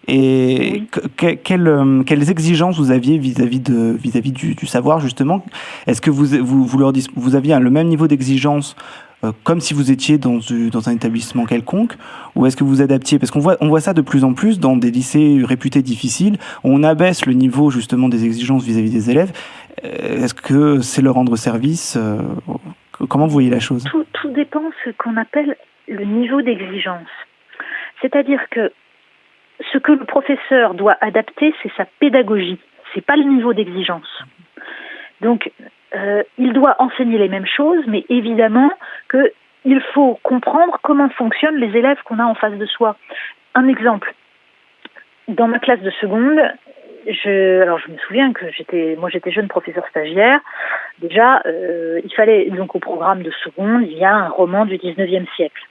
et oui. Quelles exigences vous aviez vis-à-vis du savoir, justement? Est-ce que vous aviez le même niveau d'exigence comme si vous étiez dans un établissement quelconque, ou est-ce que vous adaptiez? Parce qu'on voit ça de plus en plus dans des lycées réputés difficiles, on abaisse le niveau justement des exigences vis-à-vis des élèves. Est-ce que c'est leur rendre service? Comment vous voyez la chose? Tout dépend de ce qu'on appelle le niveau d'exigence. C'est-à-dire que ce que le professeur doit adapter, c'est sa pédagogie, c'est pas le niveau d'exigence. Donc, il doit enseigner les mêmes choses, mais évidemment qu'il faut comprendre comment fonctionnent les élèves qu'on a en face de soi. Un exemple, dans ma classe de seconde, je me souviens que j'étais jeune professeur stagiaire. Déjà, il fallait, donc au programme de seconde, il y a un roman du 19e siècle.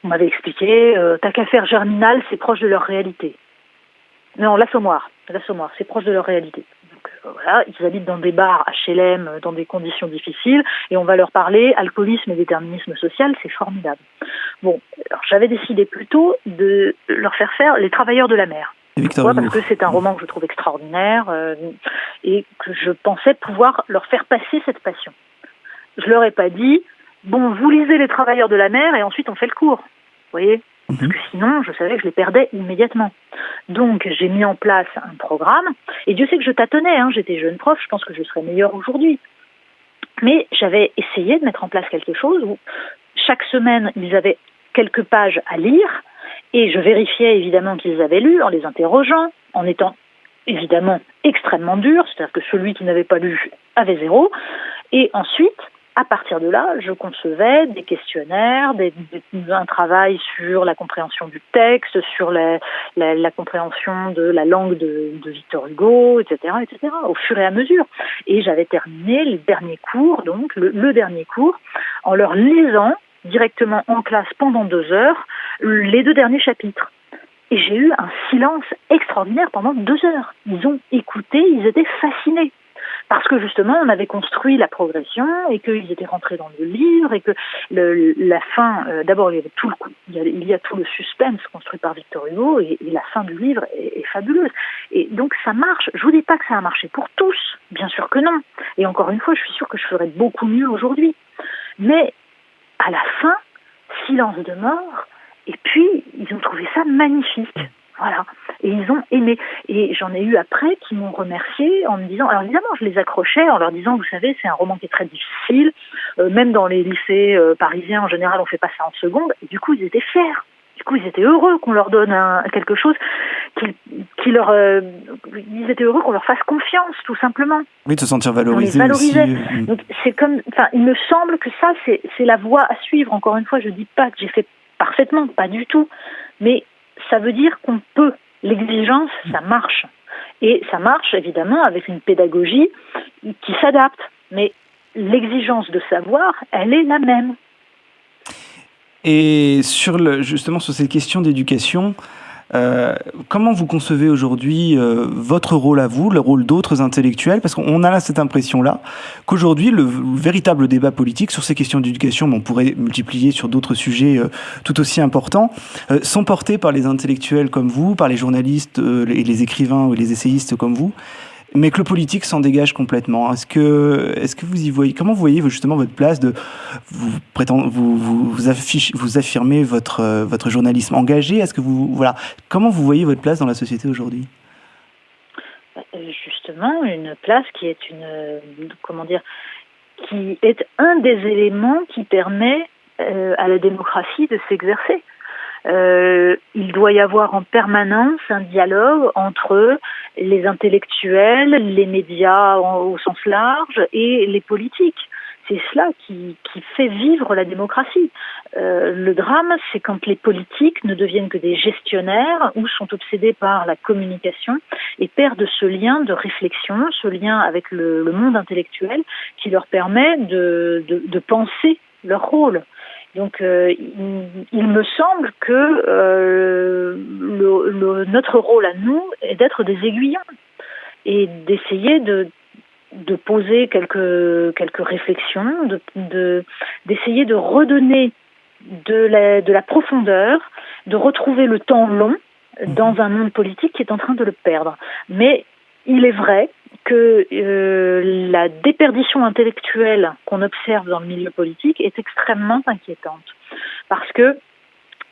On m'avait expliqué, t'as qu'à faire Germinal, c'est proche de leur réalité. Non, l'Assommoir, c'est proche de leur réalité. Donc voilà, ils habitent dans des bars HLM, dans des conditions difficiles, et on va leur parler alcoolisme et déterminisme social, c'est formidable. Bon, alors j'avais décidé plutôt de leur faire Les Travailleurs de la mer. Pourquoi ? Parce que c'est un roman que je trouve extraordinaire et que je pensais pouvoir leur faire passer cette passion. Je leur ai pas dit, bon, vous lisez Les Travailleurs de la mer et ensuite on fait le cours. Vous voyez ? Parce que sinon, je savais que je les perdais immédiatement. Donc, j'ai mis en place un programme, et Dieu sait que je tâtonnais, hein, j'étais jeune prof, je pense que je serais meilleure aujourd'hui. Mais j'avais essayé de mettre en place quelque chose où chaque semaine, ils avaient quelques pages à lire, et je vérifiais évidemment qu'ils avaient lu en les interrogeant, en étant évidemment extrêmement dur, c'est-à-dire que celui qui n'avait pas lu avait 0, et ensuite, à partir de là, je concevais des questionnaires, un travail sur la compréhension du texte, sur la compréhension de la langue de Victor Hugo, etc., au fur et à mesure. Et j'avais terminé les derniers cours, donc le dernier cours, en leur lisant directement en classe pendant 2 heures les 2 derniers chapitres. Et j'ai eu un silence extraordinaire pendant 2 heures. Ils ont écouté, ils étaient fascinés. Parce que justement, on avait construit la progression et qu'ils étaient rentrés dans le livre et que la fin, d'abord il y a tout le suspense construit par Victor Hugo et la fin du livre est fabuleuse. Et donc ça marche. Je vous dis pas que ça a marché pour tous, bien sûr que non. Et encore une fois, je suis sûre que je ferais beaucoup mieux aujourd'hui. Mais à la fin, silence de mort. Et puis ils ont trouvé ça magnifique. Voilà. Et ils ont aimé. Et j'en ai eu après qui m'ont remercié en me disant, alors évidemment, je les accrochais en leur disant, vous savez, c'est un roman qui est très difficile. Même dans les lycées parisiens, en général, on fait pas ça en seconde. Et du coup, ils étaient fiers. Du coup, ils étaient heureux qu'on leur donne quelque chose ils étaient heureux qu'on leur fasse confiance, tout simplement. Oui, de se sentir valorisé aussi. Donc, il me semble que ça, c'est la voie à suivre. Encore une fois, je dis pas que j'ai fait parfaitement, pas du tout. Mais ça veut dire qu'on peut. L'exigence, ça marche. Et ça marche, évidemment, avec une pédagogie qui s'adapte. Mais l'exigence de savoir, elle est la même. Et justement, sur ces questions d'éducation, Comment vous concevez aujourd'hui votre rôle à vous, le rôle d'autres intellectuels? Parce qu'on a là cette impression-là qu'aujourd'hui, le véritable débat politique sur ces questions d'éducation, mais on pourrait multiplier sur d'autres sujets tout aussi importants, sont portés par les intellectuels comme vous, par les journalistes et les écrivains ou les essayistes comme vous, mais que le politique s'en dégage complètement. Est-ce que vous y voyez, comment vous voyez justement votre place de vous affirmez votre journalisme engagé? Est-ce que comment vous voyez votre place dans la société aujourd'hui? Justement, une place qui est qui est un des éléments qui permet à la démocratie de s'exercer. Il doit y avoir en permanence un dialogue entre les intellectuels, les médias au sens large et les politiques. C'est cela qui fait vivre la démocratie. Le drame, c'est quand les politiques ne deviennent que des gestionnaires ou sont obsédés par la communication et perdent ce lien de réflexion, ce lien avec le monde intellectuel qui leur permet de penser leur rôle. Donc, il me semble que notre rôle à nous est d'être des aiguillons et d'essayer de poser quelques réflexions, d'essayer de redonner de la profondeur, de retrouver le temps long dans un monde politique qui est en train de le perdre. Mais il est vrai que la déperdition intellectuelle qu'on observe dans le milieu politique est extrêmement inquiétante. Parce que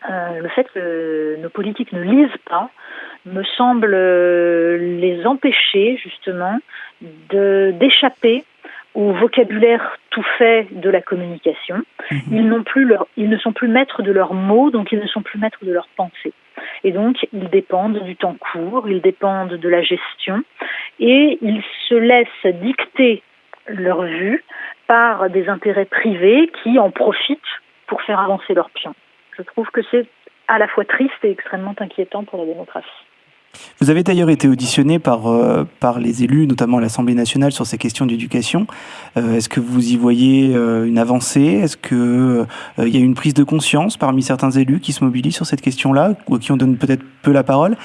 le fait que nos politiques ne lisent pas me semble les empêcher justement d'échapper au vocabulaire tout fait de la communication. Ils ne sont plus maîtres de leurs mots, donc ils ne sont plus maîtres de leurs pensées. Et donc, ils dépendent du temps court, ils dépendent de la gestion, et ils se laissent dicter leur vue par des intérêts privés qui en profitent pour faire avancer leurs pions. Je trouve que c'est à la fois triste et extrêmement inquiétant pour la démocratie. Vous avez d'ailleurs été auditionné par les élus, notamment à l'Assemblée nationale, sur ces questions d'éducation. Est-ce que vous y voyez une avancée? Est-ce qu'il y a une prise de conscience parmi certains élus qui se mobilisent sur cette question-là, ou à qui on donne peut-être peu la parole?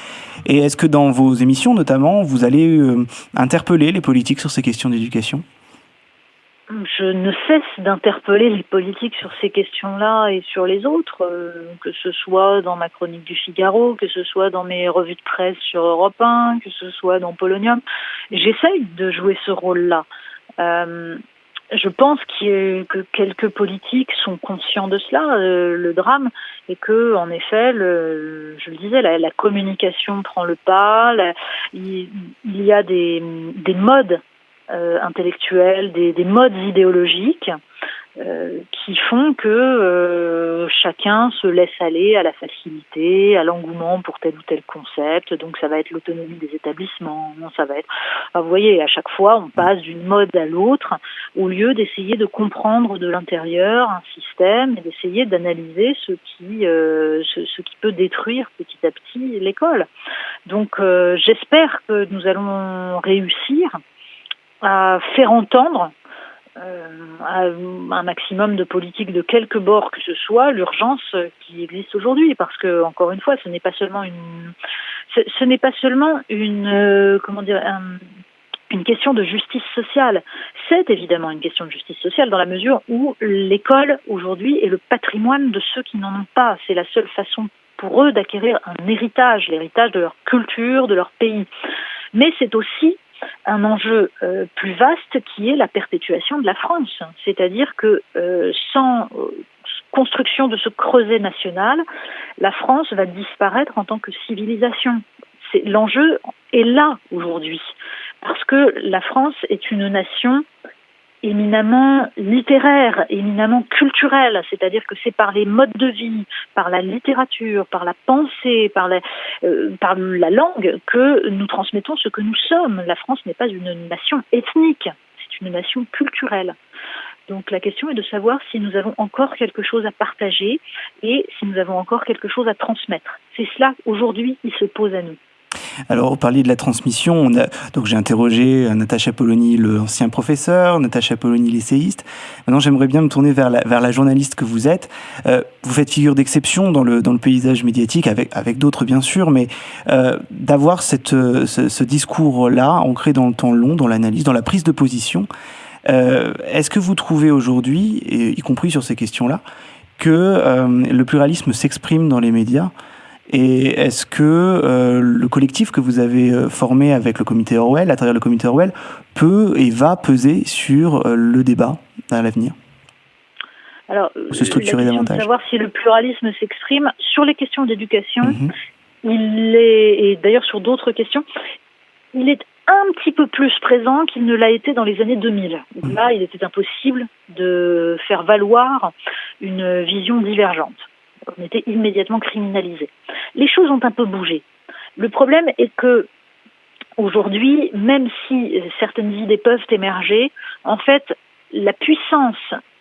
Et est-ce que dans vos émissions, notamment, vous allez interpeller les politiques sur ces questions d'éducation? Je ne cesse d'interpeller les politiques sur ces questions-là et sur les autres, que ce soit dans ma chronique du Figaro, que ce soit dans mes revues de presse sur Europe 1, que ce soit dans Polonium. J'essaye de jouer ce rôle-là. Je pense que quelques politiques sont conscients de cela, le drame, et que, en effet, je le disais, la communication prend le pas, il y a des modes intellectuels, des modes idéologiques qui font que chacun se laisse aller à la facilité, à l'engouement pour tel ou tel concept. Donc ça va être l'autonomie des établissements, ça va être... Enfin, vous voyez, à chaque fois, on passe d'une mode à l'autre au lieu d'essayer de comprendre de l'intérieur un système et d'essayer d'analyser ce qui peut détruire petit à petit l'école. Donc j'espère que nous allons réussir à faire entendre à un maximum de politiques de quelque bord que ce soit l'urgence qui existe aujourd'hui, parce que encore une fois, ce n'est pas seulement une question de justice sociale. C'est évidemment une question de justice sociale dans la mesure où l'école aujourd'hui est le patrimoine de ceux qui n'en ont pas. C'est la seule façon pour eux d'acquérir un héritage, l'héritage de leur culture, de leur pays. Mais c'est aussi un enjeu plus vaste qui est la perpétuation de la France. C'est-à-dire que sans construction de ce creuset national, la France va disparaître en tant que civilisation. L'enjeu est là aujourd'hui, parce que la France est une nation éminemment littéraire, éminemment culturelle, c'est-à-dire que c'est par les modes de vie, par la littérature, par la pensée, par la langue que nous transmettons ce que nous sommes. La France n'est pas une nation ethnique, c'est une nation culturelle. Donc la question est de savoir si nous avons encore quelque chose à partager et si nous avons encore quelque chose à transmettre. C'est cela, aujourd'hui, qui se pose à nous. Alors, vous parliez de la transmission. Donc, j'ai interrogé Natacha Polony, l'ancien professeur, Natacha Polony, l'essayiste. Maintenant, j'aimerais bien me tourner vers la journaliste que vous êtes. Vous faites figure d'exception dans le paysage médiatique, avec d'autres bien sûr, mais d'avoir ce discours-là ancré dans le temps long, dans l'analyse, dans la prise de position. Est-ce que vous trouvez aujourd'hui, et y compris sur ces questions-là, que le pluralisme s'exprime dans les médias? Et est-ce que le collectif que vous avez formé avec le comité Orwell, à travers le comité Orwell, peut et va peser sur le débat à l'avenir? Alors, se structurer la question davantage. de savoir si le pluralisme s'exprime sur les questions d'éducation, il est, et d'ailleurs sur d'autres questions, il est un petit peu plus présent qu'il ne l'a été dans les années 2000. Là, il était impossible de faire valoir une vision divergente. On était immédiatement criminalisés. Les choses ont un peu bougé. Le problème est que aujourd'hui, même si certaines idées peuvent émerger, en fait, la puissance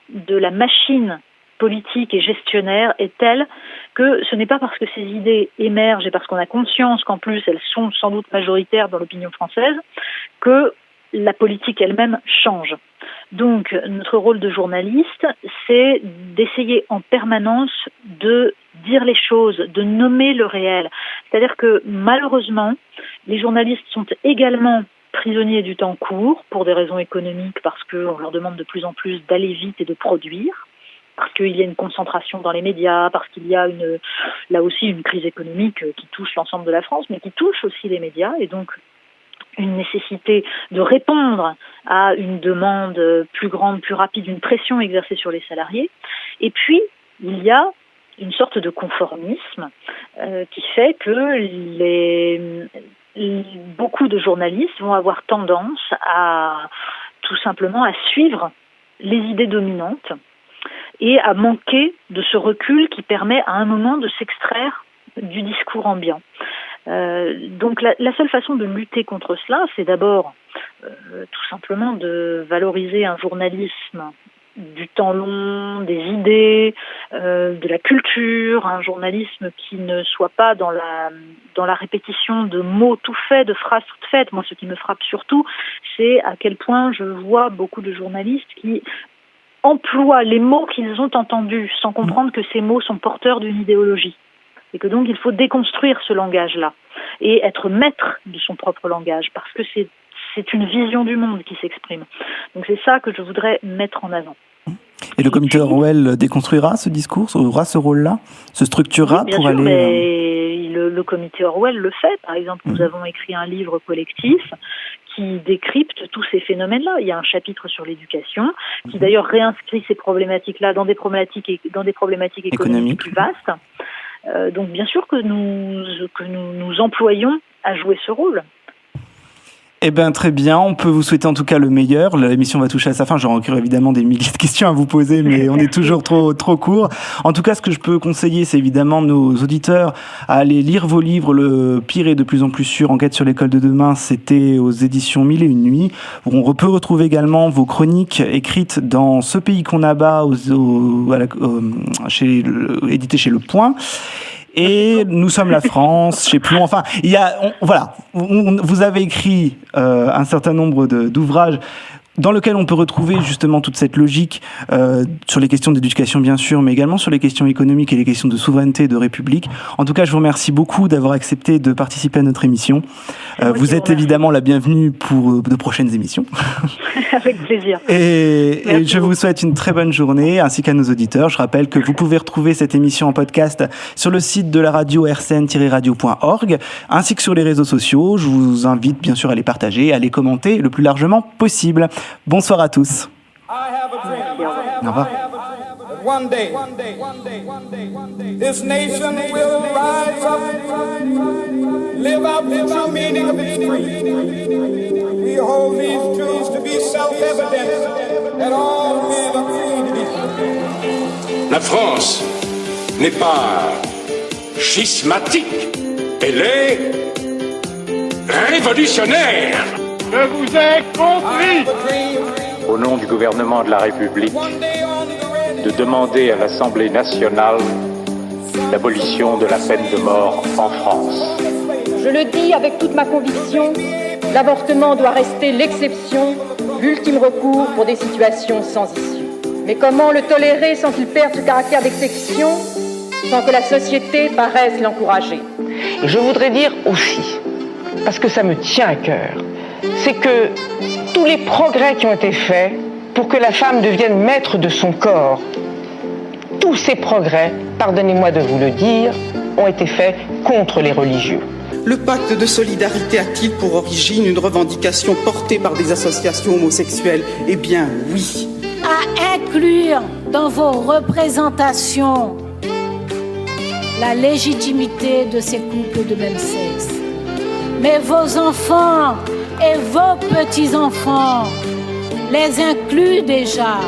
de la machine politique et gestionnaire est telle que ce n'est pas parce que ces idées émergent et parce qu'on a conscience qu'en plus elles sont sans doute majoritaires dans l'opinion française que la politique elle-même change. Donc, notre rôle de journaliste, c'est d'essayer en permanence de dire les choses, de nommer le réel. C'est-à-dire que, malheureusement, les journalistes sont également prisonniers du temps court, pour des raisons économiques, parce qu'on leur demande de plus en plus d'aller vite et de produire, parce qu'il y a une concentration dans les médias, parce qu'il y a là aussi une crise économique qui touche l'ensemble de la France, mais qui touche aussi les médias, et donc une nécessité de répondre à une demande plus grande, plus rapide, une pression exercée sur les salariés. Et puis, il y a une sorte de conformisme qui fait que beaucoup de journalistes vont avoir tendance à tout simplement à suivre les idées dominantes et à manquer de ce recul qui permet à un moment de s'extraire du discours ambiant. Donc la seule façon de lutter contre cela, c'est d'abord tout simplement de valoriser un journalisme du temps long, des idées, de la culture, un journalisme qui ne soit pas dans la répétition de mots tout faits, de phrases toutes faites. Moi, ce qui me frappe surtout, c'est à quel point je vois beaucoup de journalistes qui emploient les mots qu'ils ont entendus sans comprendre que ces mots sont porteurs d'une idéologie. Et que donc il faut déconstruire ce langage-là et être maître de son propre langage parce que c'est une vision du monde qui s'exprime. Donc c'est ça que je voudrais mettre en avant. Et le comité Orwell déconstruira ce discours, aura ce rôle-là, se structurera oui, bien pour sûr, aller... Mais le comité Orwell le fait. Par exemple, nous avons écrit un livre collectif qui décrypte tous ces phénomènes-là. Il y a un chapitre sur l'éducation qui d'ailleurs réinscrit ces problématiques-là dans des problématiques économiques plus vastes. Donc bien sûr que nous employons à jouer ce rôle. Eh bien, très bien. On peut vous souhaiter en tout cas le meilleur. L'émission va toucher à sa fin. J'aurai encore évidemment des milliers de questions à vous poser, mais on est toujours trop court. En tout cas, ce que je peux conseiller, c'est évidemment nos auditeurs à aller lire vos livres. Le pire est de plus en plus sûr. Enquête sur l'école de demain, c'était aux éditions 1001 nuits. On peut retrouver également vos chroniques écrites dans Ce pays qu'on abat, édité chez Le Point. Et Nous sommes la France, chez Plomb. Enfin, vous avez écrit un certain nombre d'ouvrages dans lequel on peut retrouver justement toute cette logique sur les questions d'éducation bien sûr, mais également sur les questions économiques et les questions de souveraineté et de république. En tout cas, je vous remercie beaucoup d'avoir accepté de participer à notre émission. Vous êtes évidemment la bienvenue pour de prochaines émissions. Avec plaisir. Et je vous souhaite une très bonne journée, ainsi qu'à nos auditeurs. Je rappelle que vous pouvez retrouver cette émission en podcast sur le site de la radio rcn-radio.org, ainsi que sur les réseaux sociaux. Je vous invite bien sûr à les partager, à les commenter le plus largement possible. Bonsoir à tous. Au revoir. One day, this nation will rise up, live out the true meaning of its creed. We hold these truths to be self-evident that all men are created equal. La France n'est pas schismatique, elle est révolutionnaire. Je vous ai compris. Au nom du gouvernement de la République, de demander à l'Assemblée nationale l'abolition de la peine de mort en France. Je le dis avec toute ma conviction, l'avortement doit rester l'exception, l'ultime recours pour des situations sans issue. Mais comment le tolérer sans qu'il perde ce caractère d'exception, sans que la société paraisse l'encourager? Et je voudrais dire aussi, parce que ça me tient à cœur, c'est que tous les progrès qui ont été faits pour que la femme devienne maître de son corps, tous ces progrès, pardonnez-moi de vous le dire, ont été faits contre les religieux. Le pacte de solidarité a-t-il pour origine une revendication portée par des associations homosexuelles? Eh bien, oui. À inclure dans vos représentations la légitimité de ces couples de même sexe. Mais vos enfants et vos petits-enfants les incluent déjà